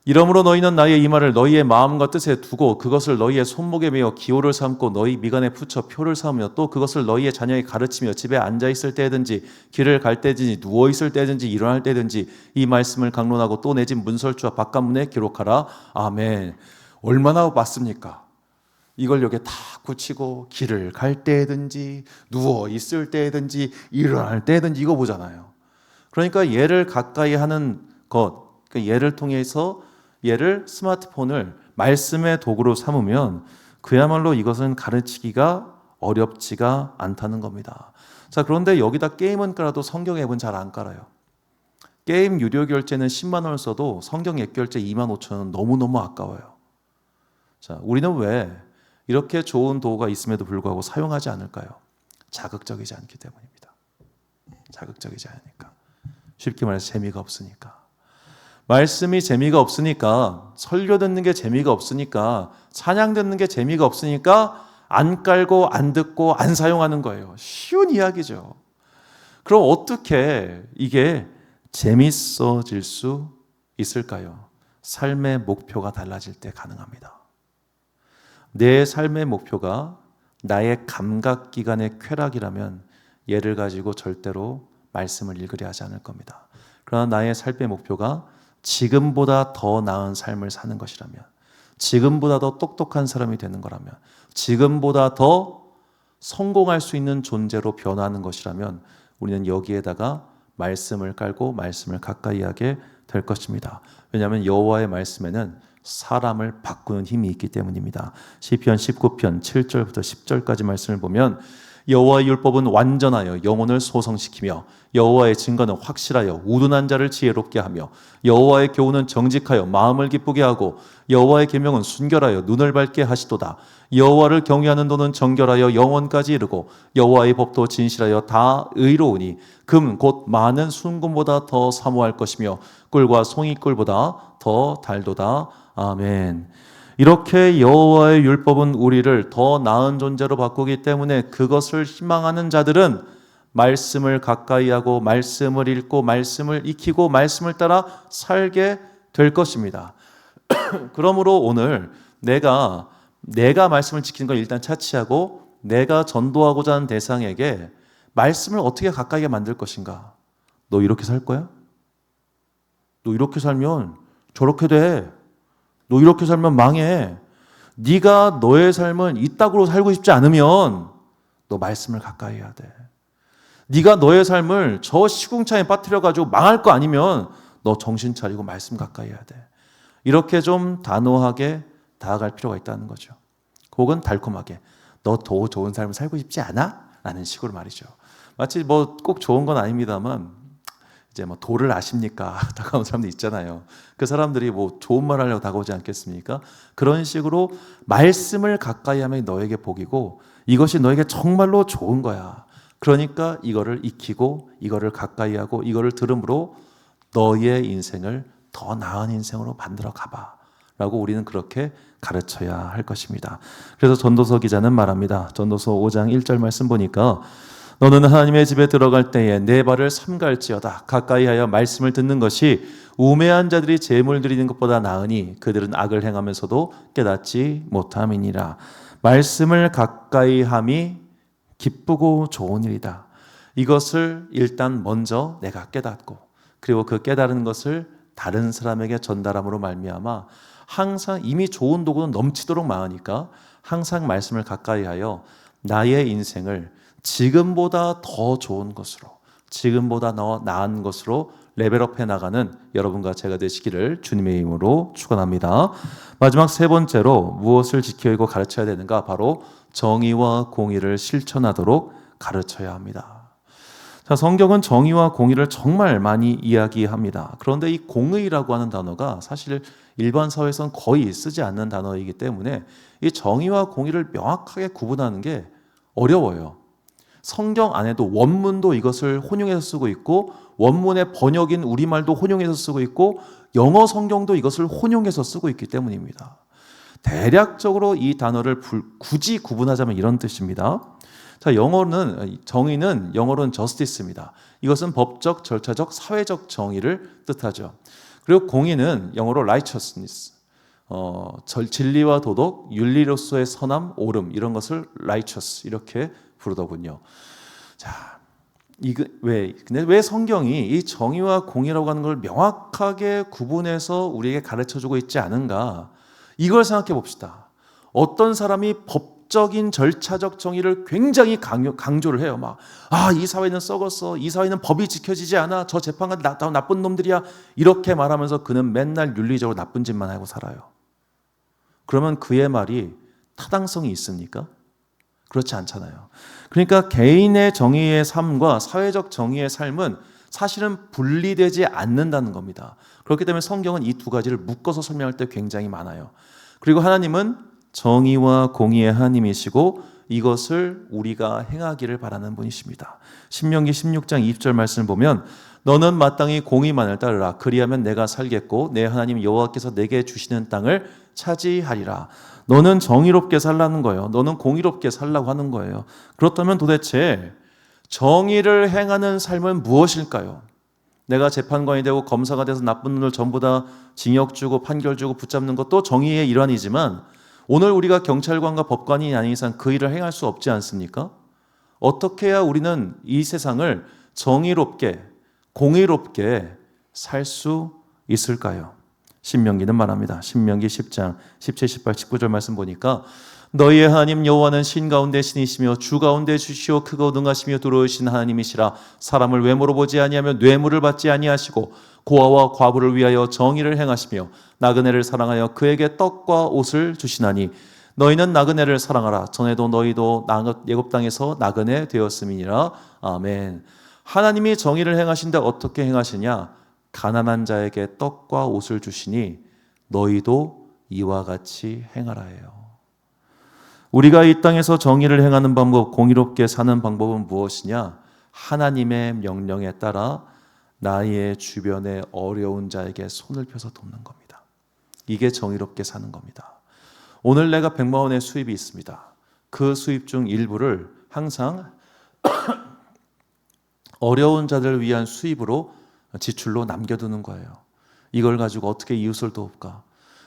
이러므로 너희는 나의 이 말을 너희의 마음과 뜻에 두고 그것을 너희의 손목에 메어 기호를 삼고 너희 미간에 붙여 표를 삼으며 또 그것을 너희의 자녀에게 가르치며 집에 앉아있을 때든지 길을 갈 때든지 누워있을 때든지 일어날 때든지 이 말씀을 강론하고 또 내 집 문설주와 바깥문에 기록하라. 아멘. 얼마나 맞습니까? 이걸 여기에 다 붙이고 길을 갈 때든지 누워있을 때든지 일어날 때든지 이거 보잖아요. 그러니까 얘를 가까이 하는 것, 얘를 통해서 얘를 스마트폰을 말씀의 도구로 삼으면 그야말로 이것은 가르치기가 어렵지가 않다는 겁니다. 자, 그런데 여기다 게임은 깔아도 성경 앱은 잘 안 깔아요. 게임 유료 결제는 10만 원을 써도 성경 앱 결제 2만 5천 원 너무너무 아까워요. 자, 우리는 왜 이렇게 좋은 도구가 있음에도 불구하고 사용하지 않을까요? 자극적이지 않기 때문입니다. 자극적이지 않으니까. 쉽게 말해서 재미가 없으니까. 말씀이 재미가 없으니까, 설교 듣는 게 재미가 없으니까, 찬양 듣는 게 재미가 없으니까 안 깔고 안 듣고 안 사용하는 거예요. 쉬운 이야기죠. 그럼 어떻게 이게 재밌어질 수 있을까요? 삶의 목표가 달라질 때 가능합니다. 내 삶의 목표가 나의 감각기관의 쾌락이라면 얘를 가지고 절대로 말씀을 읽으려 하지 않을 겁니다. 그러나 나의 삶의 목표가 지금보다 더 나은 삶을 사는 것이라면, 지금보다 더 똑똑한 사람이 되는 거라면, 지금보다 더 성공할 수 있는 존재로 변화하는 것이라면 우리는 여기에다가 말씀을 깔고 말씀을 가까이 하게 될 것입니다. 왜냐하면 여호와의 말씀에는 사람을 바꾸는 힘이 있기 때문입니다. 시편 19편 7절부터 10절까지 말씀을 보면 여호와의 율법은 완전하여 영혼을 소성시키며 여호와의 증거는 확실하여 우둔한 자를 지혜롭게 하며 여호와의 교훈은 정직하여 마음을 기쁘게 하고 여호와의 계명은 순결하여 눈을 밝게 하시도다. 여호와를 경외하는 도는 정결하여 영원까지 이르고 여호와의 법도 진실하여 다 의로우니 금 곧 많은 순금보다 더 사모할 것이며 꿀과 송이꿀보다 더 달도다. 아멘. 이렇게 여호와의 율법은 우리를 더 나은 존재로 바꾸기 때문에 그것을 희망하는 자들은 말씀을 가까이 하고 말씀을 읽고 말씀을 익히고 말씀을 따라 살게 될 것입니다. 그러므로 오늘 내가 말씀을 지키는 걸 일단 차치하고 내가 전도하고자 하는 대상에게 말씀을 어떻게 가까이 만들 것인가? 너 이렇게 살 거야? 너 이렇게 살면 저렇게 돼. 너 이렇게 살면 망해. 네가 너의 삶을 이따구로 살고 싶지 않으면 너 말씀을 가까이 해야 돼. 네가 너의 삶을 저 시궁창에 빠뜨려가지고 망할 거 아니면 너 정신 차리고 말씀 가까이 해야 돼. 이렇게 좀 단호하게 다가갈 필요가 있다는 거죠. 혹은 달콤하게 너 더 좋은 삶을 살고 싶지 않아? 라는 식으로 말이죠. 마치 뭐 꼭 좋은 건 아닙니다만 이제 뭐 도를 아십니까? 다가오는 사람들 있잖아요. 그 사람들이 뭐 좋은 말 하려고 다가오지 않겠습니까? 그런 식으로 말씀을 가까이 하면 너에게 복이고 이것이 너에게 정말로 좋은 거야. 그러니까 이거를 익히고 이거를 가까이 하고 이거를 들음으로 너의 인생을 더 나은 인생으로 만들어 가봐 라고 우리는 그렇게 가르쳐야 할 것입니다. 그래서 전도서 기자는 말합니다. 전도서 5장 1절 말씀 보니까 너는 하나님의 집에 들어갈 때에 내 발을 삼갈지어다. 가까이 하여 말씀을 듣는 것이 우매한 자들이 제물 드리는 것보다 나으니 그들은 악을 행하면서도 깨닫지 못함이니라. 말씀을 가까이 함이 기쁘고 좋은 일이다. 이것을 일단 먼저 내가 깨닫고 그리고 그 깨달은 것을 다른 사람에게 전달함으로 말미암아 항상 이미 좋은 도구는 넘치도록 많으니까 항상 말씀을 가까이 하여 나의 인생을 지금보다 더 좋은 것으로, 지금보다 더 나은 것으로 레벨업해 나가는 여러분과 제가 되시기를 주님의 이름으로 축원합니다. 마지막 세 번째로 무엇을 지켜야 하고 가르쳐야 되는가? 바로 정의와 공의를 실천하도록 가르쳐야 합니다. 자, 성경은 정의와 공의를 정말 많이 이야기합니다. 그런데 이 공의라고 하는 단어가 사실 일반 사회에서는 거의 쓰지 않는 단어이기 때문에 이 정의와 공의를 명확하게 구분하는 게 어려워요. 성경 안에도 원문도 이것을 혼용해서 쓰고 있고 원문의 번역인 우리말도 혼용해서 쓰고 있고 영어 성경도 이것을 혼용해서 쓰고 있기 때문입니다. 대략적으로 이 단어를 굳이 구분하자면 이런 뜻입니다. 자, 정의는 영어로는 justice입니다. 이것은 법적, 절차적, 사회적 정의를 뜻하죠. 그리고 공의는 영어로 righteousness, 진리와 도덕, 윤리로서의 선함, 옳음 이런 것을 righteous 이렇게 부르더군요. 자, 근데 왜 성경이 이 정의와 공의라고 하는 걸 명확하게 구분해서 우리에게 가르쳐주고 있지 않은가? 이걸 생각해 봅시다. 어떤 사람이 법적인 절차적 정의를 굉장히 강조를 해요. 이 사회는 썩었어. 이 사회는 법이 지켜지지 않아. 저 재판관 다 나쁜 놈들이야. 이렇게 말하면서 그는 맨날 윤리적으로 나쁜 짓만 하고 살아요. 그러면 그의 말이 타당성이 있습니까? 그렇지 않잖아요. 그러니까 개인의 정의의 삶과 사회적 정의의 삶은 사실은 분리되지 않는다는 겁니다. 그렇기 때문에 성경은 이 두 가지를 묶어서 설명할 때 굉장히 많아요. 그리고 하나님은 정의와 공의의 하나님이시고 이것을 우리가 행하기를 바라는 분이십니다. 신명기 16장 20절 말씀을 보면 너는 마땅히 공의만을 따르라. 그리하면 내가 살겠고 내 하나님 여호와께서 내게 주시는 땅을 차지하리라. 너는 정의롭게 살라는 거예요. 너는 공의롭게 살라고 하는 거예요. 그렇다면 도대체 정의를 행하는 삶은 무엇일까요? 내가 재판관이 되고 검사가 돼서 나쁜 놈을 전부 다 징역 주고 판결 주고 붙잡는 것도 정의의 일환이지만 오늘 우리가 경찰관과 법관이 아닌 이상 그 일을 행할 수 없지 않습니까? 어떻게 해야 우리는 이 세상을 정의롭게 공의롭게 살 수 있을까요? 신명기는 말합니다. 신명기 10장 17, 18, 19절 말씀 보니까 너희의 하나님 여호와는 신 가운데 신이시며 주 가운데 주시오 크고 능하시며 두려우신 하나님이시라. 사람을 외모로 보지 아니하며 뇌물을 받지 아니하시고 고아와 과부를 위하여 정의를 행하시며 나그네를 사랑하여 그에게 떡과 옷을 주시나니 너희는 나그네를 사랑하라. 전에도 너희도 애굽 땅에서 나그네 되었음이니라. 아멘. 하나님이 정의를 행하신데 어떻게 행하시냐? 가난한 자에게 떡과 옷을 주시니 너희도 이와 같이 행하라예요. 우리가 이 땅에서 정의를 행하는 방법, 공의롭게 사는 방법은 무엇이냐? 하나님의 명령에 따라 나의 주변에 어려운 자에게 손을 펴서 돕는 겁니다. 이게 정의롭게 사는 겁니다. 오늘 내가 100만 원의 수입이 있습니다. 그 수입 중 일부를 항상 어려운 자들을 위한 수입으로 지출로 남겨두는 거예요. 이걸 가지고 어떻게 이웃을 도울까?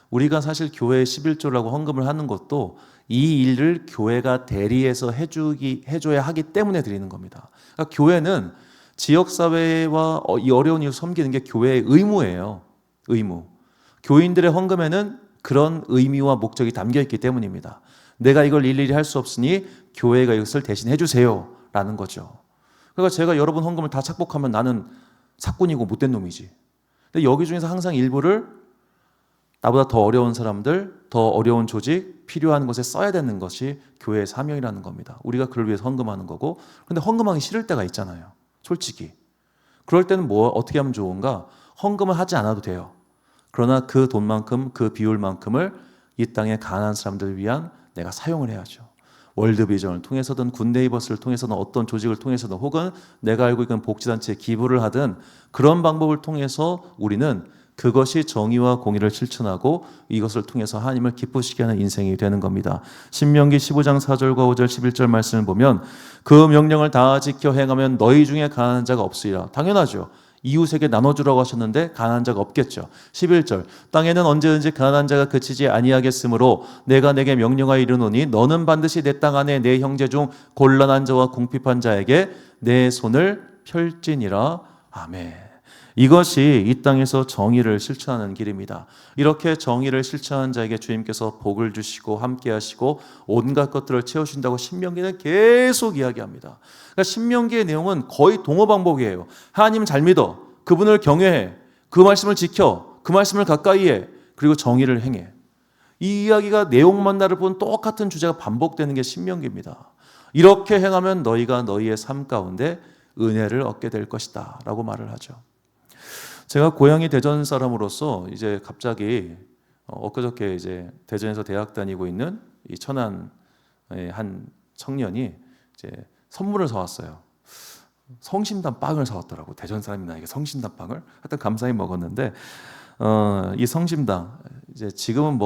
우리가 사실 교회에 11조라고 헌금을 하는 것도 이 일을 교회가 대리해서 해줘야 하기 때문에 드리는 겁니다. 그러니까 교회는 지역사회와 이 어려운 이웃을 섬기는 게 교회의 의무예요. 의무. 교인들의 헌금에는 그런 의미와 목적이 담겨 있기 때문입니다. 내가 이걸 일일이 할 수 없으니 교회가 이것을 대신 해주세요 라는 거죠. 그러니까 제가 여러분 헌금을 다 착복하면 나는 사꾼이고 못된 놈이지. 근데 여기 중에서 항상 일부를 나보다 더 어려운 사람들, 더 어려운 조직, 필요한 곳에 써야 되는 것이 교회의 사명이라는 겁니다. 우리가 그를 위해서 헌금하는 거고. 근데 헌금하기 싫을 때가 있잖아요. 솔직히. 그럴 때는 어떻게 하면 좋은가? 헌금을 하지 않아도 돼요. 그러나 그 돈만큼, 그 비율만큼을 이 땅의 가난한 사람들을 위한 내가 사용을 해야죠. 월드비전을 통해서든 굿네이버스를 통해서든 어떤 조직을 통해서든 혹은 내가 알고 있는 복지단체에 기부를 하든 그런 방법을 통해서 우리는 그것이 정의와 공의를 실천하고 이것을 통해서 하나님을 기쁘시게 하는 인생이 되는 겁니다. 신명기 15장 4절과 5절 11절 말씀을 보면 그 명령을 다 지켜 행하면 너희 중에 가난한 자가 없으리라. 당연하죠. 이웃에게 나눠주라고 하셨는데 가난한 자가 없겠죠. 11절 땅에는 언제든지 가난한 자가 그치지 아니하겠으므로 내가 내게 명령하여 이르노니 너는 반드시 내 땅 안에 내 형제 중 곤란한 자와 궁핍한 자에게 내 손을 펼지니라. 아멘. 이것이 이 땅에서 정의를 실천하는 길입니다. 이렇게 정의를 실천하는 자에게 주님께서 복을 주시고 함께 하시고 온갖 것들을 채우신다고 신명기는 계속 이야기합니다. 그러니까 신명기의 내용은 거의 동어반복이에요. 하나님 잘 믿어. 그분을 경외해. 그 말씀을 지켜. 그 말씀을 가까이 해. 그리고 정의를 행해. 이 이야기가 내용만 다르면 똑같은 주제가 반복되는 게 신명기입니다. 이렇게 행하면 너희가 너희의 삶 가운데 은혜를 얻게 될 것이다 라고 말을 하죠. 제가 고향이 대전 사람으로서 이제 갑자기 엊그저께 이제 대전에서 대학 다니고 있는 이 천안의 한 청년이 이제 선물을 사왔어요. 성심당 빵을 사왔더라고. 대전 사람이 나에게 성심당 빵을 하여튼 감사히 먹었는데 이 성심당 이제 지금은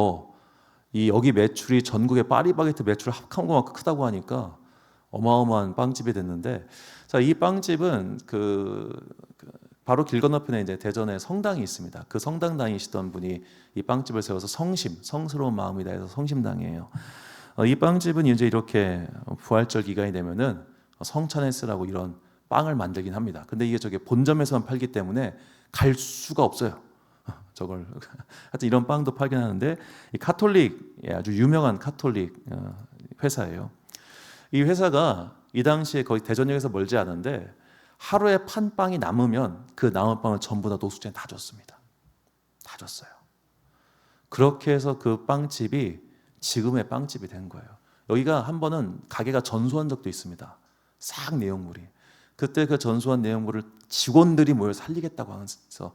이 여기 매출이 전국의 파리바게트 매출 합한 것만큼 크다고 하니까 어마어마한 빵집이 됐는데 자, 이 빵집은 바로 길 건너편에 이제 대전에 성당이 있습니다. 그 성당 다니시던 분이 이 빵집을 세워서 성스러운 마음이 다해서 성심당이에요. 이 빵집은 이제 이렇게 부활절 기간이 되면은 성찬에스라고 이런 빵을 만들긴 합니다. 근데 이게 저게 본점에서만 팔기 때문에 갈 수가 없어요. 저걸 하여튼 이런 빵도 팔긴 하는데 이 카톨릭 아주 유명한 카톨릭 회사예요. 이 회사가 이 당시에 거의 대전역에서 멀지 않은데 하루에 판 빵이 남으면 그 남은 빵을 전부 다 노숙자에 다 줬습니다. 다 줬어요. 그렇게 해서 그 빵집이 지금의 빵집이 된 거예요. 여기가 한 번은 가게가 전소한 적도 있습니다. 싹 내용물이. 그때 그 전소한 내용물을 직원들이 모여 살리겠다고 하면서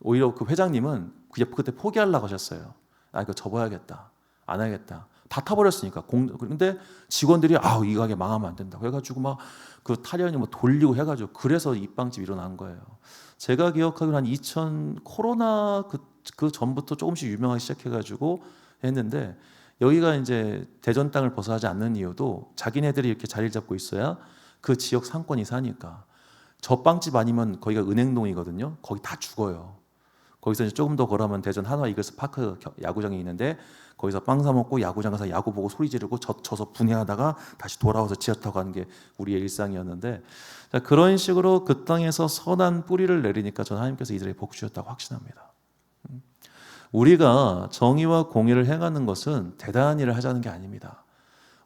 오히려 그 회장님은 그때 포기하려고 하셨어요. 이거 접어야겠다. 안 하겠다. 다 타버렸으니까. 근데 직원들이 이 가게 망하면 안 된다고 해가지고 막 그 타련이 뭐 돌리고 해가지고 그래서 이 빵집 일어난 거예요. 제가 기억하기로 한 2000 코로나 그 전부터 조금씩 유명하기 시작해가지고 했는데, 여기가 이제 대전 땅을 벗어나지 않는 이유도 자기네들이 이렇게 자리를 잡고 있어야 그 지역 상권이 사니까. 저 빵집 아니면 거기가 은행동이거든요. 거기 다 죽어요. 거기서 이제 조금 더 걸어가면 대전 한화 이글스 파크 야구장이 있는데, 거기서 빵 사 먹고 야구장 가서 야구 보고 소리 지르고 져서 분해하다가 다시 돌아와서 지하 타고 가는 게 우리의 일상이었는데, 자, 그런 식으로 그 땅에서 선한 뿌리를 내리니까 저는 하나님께서 이들의 복주셨다고 확신합니다. 우리가 정의와 공의를 행하는 것은 대단한 일을 하자는 게 아닙니다.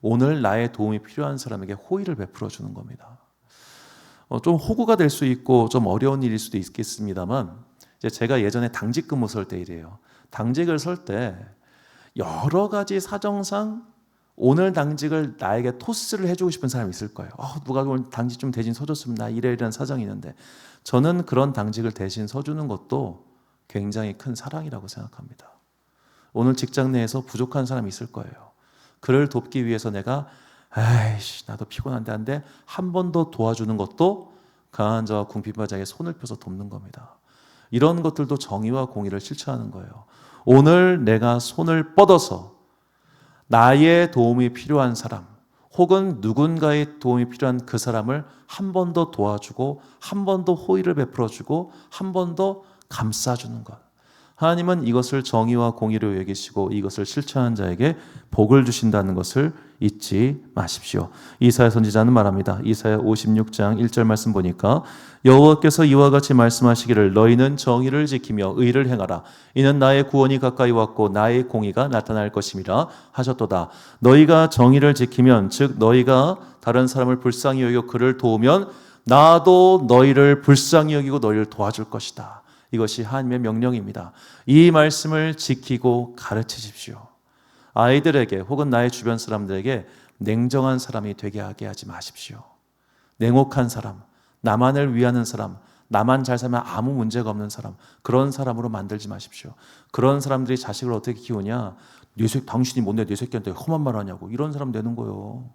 오늘 나의 도움이 필요한 사람에게 호의를 베풀어 주는 겁니다. 좀 호구가 될 수 있고 좀 어려운 일일 수도 있겠습니다만, 제가 예전에 당직 근무 설 때 일이에요. 당직을 설 때 여러 가지 사정상 오늘 당직을 나에게 토스를 해주고 싶은 사람이 있을 거예요. 누가 오늘 당직 좀 대신 서줬으면 나 이런 사정이 있는데, 저는 그런 당직을 대신 서주는 것도 굉장히 큰 사랑이라고 생각합니다. 오늘 직장 내에서 부족한 사람이 있을 거예요. 그를 돕기 위해서 내가 나도 피곤한데 한데 한 번 더 도와주는 것도 강한 자와 궁핍한 자에게 손을 펴서 돕는 겁니다. 이런 것들도 정의와 공의를 실천하는 거예요. 오늘 내가 손을 뻗어서 나의 도움이 필요한 사람, 혹은 누군가의 도움이 필요한 그 사람을 한 번 더 도와주고, 한 번 더 호의를 베풀어주고, 한 번 더 감싸주는 것. 하나님은 이것을 정의와 공의로 여기시고 이것을 실천한 자에게 복을 주신다는 것을 잊지 마십시오. 이사야 선지자는 말합니다. 이사야 56장 1절 말씀 보니까, 여호와께서 이와 같이 말씀하시기를 너희는 정의를 지키며 의를 행하라. 이는 나의 구원이 가까이 왔고 나의 공의가 나타날 것임이라 하셨도다. 너희가 정의를 지키면, 즉 너희가 다른 사람을 불쌍히 여기고 그를 도우면 나도 너희를 불쌍히 여기고 너희를 도와줄 것이다. 이것이 하나님의 명령입니다. 이 말씀을 지키고 가르치십시오. 아이들에게 혹은 나의 주변 사람들에게 냉정한 사람이 되게 하지 마십시오. 냉혹한 사람, 나만을 위하는 사람, 나만 잘 살면 아무 문제가 없는 사람, 그런 사람으로 만들지 마십시오. 그런 사람들이 자식을 어떻게 키우냐? 당신이 뭔데 내 새끼한테 험한 말 하냐고, 이런 사람 되는 거예요.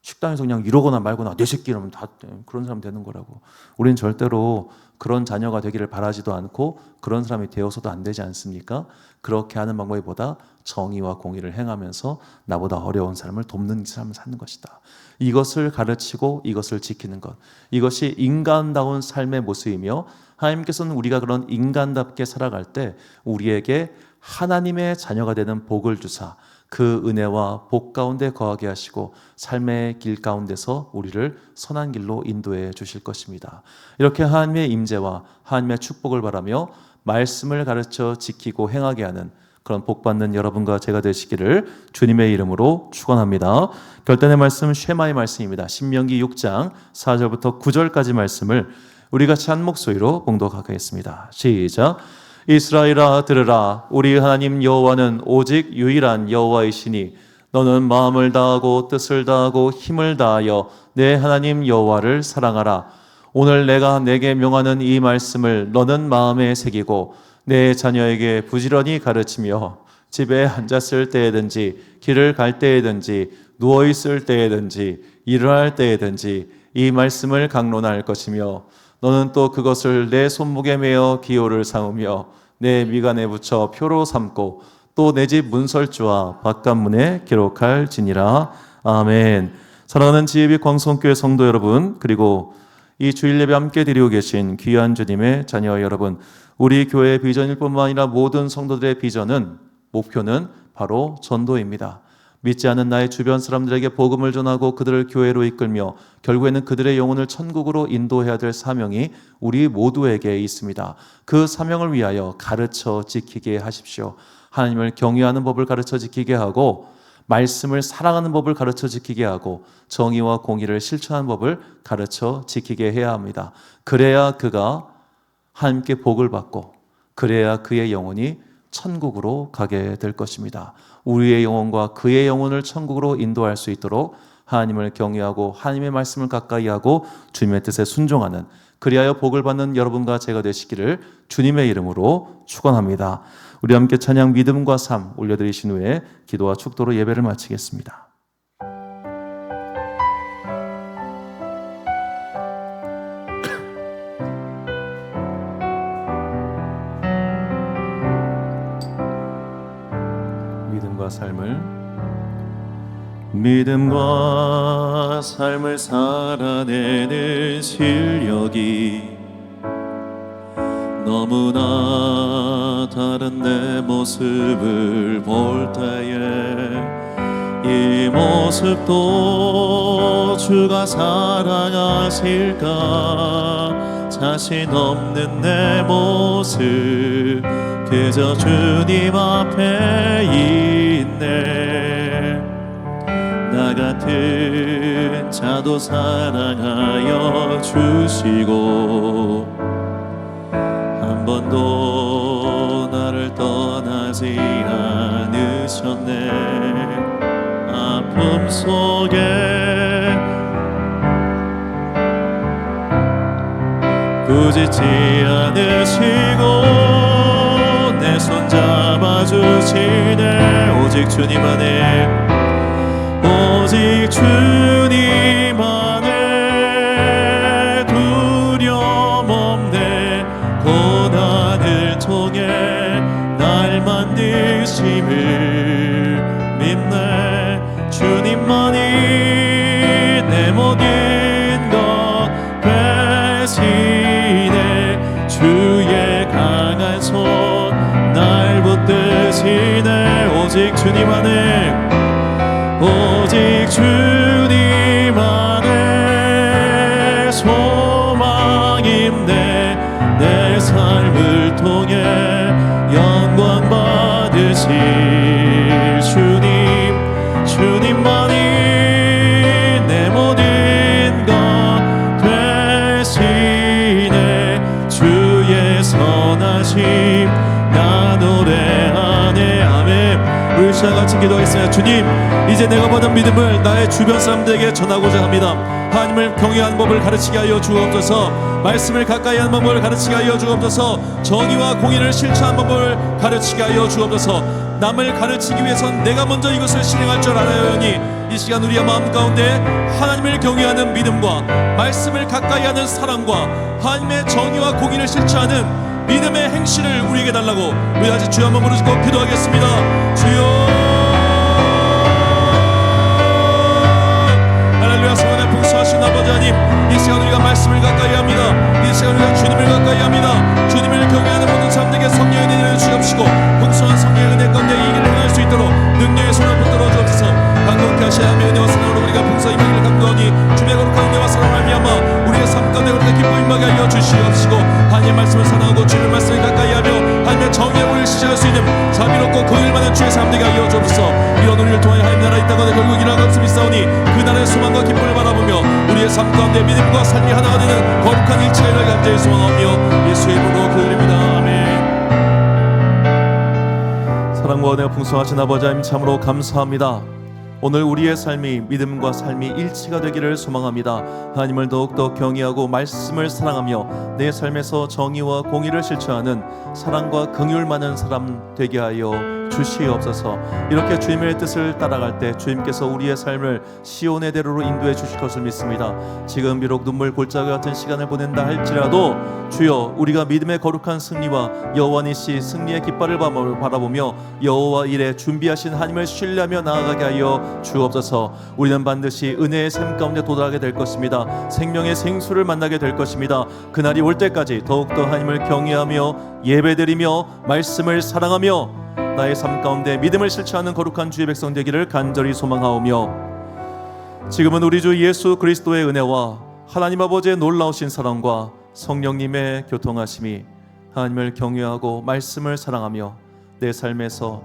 식당에서 그냥 이러거나 말거나 내 새끼 이러면 다 그런 사람 되는 거라고. 우리는 절대로 그런 자녀가 되기를 바라지도 않고 그런 사람이 되어서도 안 되지 않습니까? 그렇게 하는 방법이 보다 정의와 공의를 행하면서 나보다 어려운 사람을 돕는 사람을 사는 것이다. 이것을 가르치고 이것을 지키는 것, 이것이 인간다운 삶의 모습이며, 하나님께서는 우리가 그런 인간답게 살아갈 때 우리에게 하나님의 자녀가 되는 복을 주사 그 은혜와 복 가운데 거하게 하시고 삶의 길 가운데서 우리를 선한 길로 인도해 주실 것입니다. 이렇게 하나님의 임재와 하나님의 축복을 바라며 말씀을 가르쳐 지키고 행하게 하는 그런 복받는 여러분과 제가 되시기를 주님의 이름으로 축원합니다. 결단의 말씀 쉐마의 말씀입니다. 신명기 6장 4절부터 9절까지 말씀을 우리 같이 한 목소리로 봉독하겠습니다. 시작. 이스라엘아 들으라. 우리 하나님 여호와는 오직 유일한 여호와이시니 너는 마음을 다하고 뜻을 다하고 힘을 다하여 내 하나님 여호와를 사랑하라. 오늘 내가 내게 명하는 이 말씀을 너는 마음에 새기고 내 자녀에게 부지런히 가르치며 집에 앉았을 때에든지 길을 갈 때에든지 누워있을 때에든지 일을 할 때에든지 이 말씀을 강론할 것이며, 너는 또 그것을 내 손목에 매어 기호를 삼으며 내 미간에 붙여 표로 삼고 또 내 집 문설주와 바깥문에 기록할지니라. 아멘. 사랑하는 지혜빛 광성교회 성도 여러분, 그리고 이 주일 예배 함께 드리고 계신 귀한 주님의 자녀 여러분, 우리 교회의 비전일 뿐만 아니라 모든 성도들의 비전은, 목표는 바로 전도입니다. 믿지 않는 나의 주변 사람들에게 복음을 전하고 그들을 교회로 이끌며 결국에는 그들의 영혼을 천국으로 인도해야 될 사명이 우리 모두에게 있습니다. 그 사명을 위하여 가르쳐 지키게 하십시오. 하나님을 경외하는 법을 가르쳐 지키게 하고, 말씀을 사랑하는 법을 가르쳐 지키게 하고, 정의와 공의를 실천하는 법을 가르쳐 지키게 해야 합니다. 그래야 그가 하나님께 복을 받고, 그래야 그의 영혼이 천국으로 가게 될 것입니다. 우리의 영혼과 그의 영혼을 천국으로 인도할 수 있도록 하나님을 경외하고 하나님의 말씀을 가까이 하고 주님의 뜻에 순종하는 그리하여 복을 받는 여러분과 제가 되시기를 주님의 이름으로 축원합니다. 우리 함께 찬양 믿음과 삶 올려드리신 후에 기도와 축도로 예배를 마치겠습니다. 믿음과 삶을 살아내는 실력이 너무나 다른 내 모습을 볼 때에 이 모습도 주가 사랑하실까 자신 없는 내 모습 그저 주님 앞에 있네. 나 같은 자도 사랑하여 주시고 한 번도 나를 떠나지 않으셨네. 아픔 속에 꾸짖지 않으시고 내 손 잡아주시네. 오직 주님 안에 오직 주님 안에 두려움 없네. 고난을 통해 날 만드심을 믿네. 주님만이 내 모든 것 되시네. 주의 강한 손 날 붙드시네. 오직 주님 안에 오직 주님 안에 소망인데 내 삶을 통해 영광 받으실 주님 주님만이 내 모든 것 되시네. 주의 선하심 나 노래하네. 아멘. 우리 시간 같이 기도하겠습니다. 주님, 이제 내가 받은 믿음을 나의 주변 사람들에게 전하고자 합니다. 하나님을 경외하는 법을 가르치게 하여 주옵소서. 말씀을 가까이 하는 법을 가르치게 하여 주옵소서. 정의와 공의를 실천하는 법을 가르치게 하여 주옵소서. 남을 가르치기 위해선 내가 먼저 이것을 실행할 줄 알아야하니 이 시간 우리의 마음 가운데 하나님을 경외하는 믿음과 말씀을 가까이 하는 사랑과 하나님의 정의와 공의를 실천하는 믿음의 행실을 우리에게 달라고 우리 다시 주여 한번 부르시고 기도하겠습니다. 주여 할렐루야. 성원의 풍성하신 아버지 하나님, 이 시간 우리가 말씀을 가까이 합니다. 이 시간 우리가 주님을 가까이 합니다. 주님을 경외하는 모든 사람들에게 성령의 은혜를 주옵시고 풍성한 성령의 은혜 가운데 이 길을 행할 수 있도록 능력의 손을 붙들어 주옵소서. 강건케 하시는 하나님의 은혜와 사랑으로 우리가 풍성히 임하기를 간구하니 주의 거룩한 은혜와 사랑을 말미암아 우리의 삶 가운데 그렇게 기쁨 임하게 하여 주시옵시고 하나님의 말씀을 사랑하고 주님의 말씀을 가까이 하며 하나님의 정의의 우리를 시작할 수 있는 자비롭고 긍휼 많은 주의 삶되게 하여 주옵소서. 이런 우리를 통하여 하나님 나라에 있다가 결국 일어날 것을 믿사오니 그 나라의 소망과 기쁨을 바라보며 우리의 삶 가운데 믿음과 삶이 하나가 되는 거룩한 일치가 일어나게 간절히 소망하며 예수의 이름으로 기도드립니다. 아멘. 사랑과 은혜가 풍성하신 아버지 하나님 참으로 감사합니다. 오늘 우리의 삶이 믿음과 삶이 일치가 되기를 소망합니다. 하나님을 더욱더 경외하고 말씀을 사랑하며 내 삶에서 정의와 공의를 실천하는 사랑과 긍휼 많은 사람 되게 하여 주시옵소서. 이렇게 주님의 뜻을 따라갈 때 주님께서 우리의 삶을 시온의 대로로 인도해 주실 것을 믿습니다. 지금 비록 눈물 골짜기 같은 시간을 보낸다 할지라도 주여 우리가 믿음의 거룩한 승리와 여호와니시 승리의 깃발을 바라보며 여호와 일에 준비하신 하나님을 신뢰하며 나아가게 하여 주옵소서. 우리는 반드시 은혜의 삶 가운데 도달하게 될 것입니다. 생명의 생수를 만나게 될 것입니다. 그날이 올 때까지 더욱더 하나님을 경외하며 예배드리며 말씀을 사랑하며 나의 삶 가운데 믿음을 실천하는 거룩한 주의 백성 되기를 간절히 소망하오며 지금은 우리 주 예수 그리스도의 은혜와 하나님 아버지의 놀라우신 사랑과 성령님의 교통하심이 하나님을 경외하고 말씀을 사랑하며 내 삶에서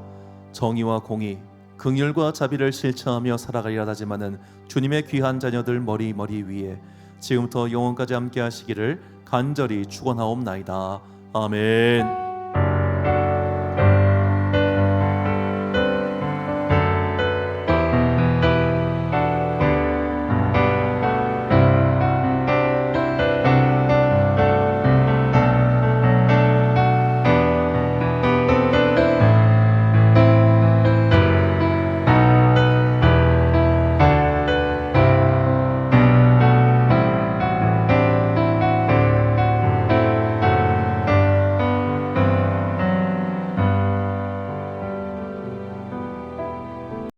정의와 공의, 긍휼과 자비를 실천하며 살아가리라 하지만은 주님의 귀한 자녀들 머리 위에 지금부터 영원까지 함께 하시기를 간절히 축원하옵나이다. 아멘.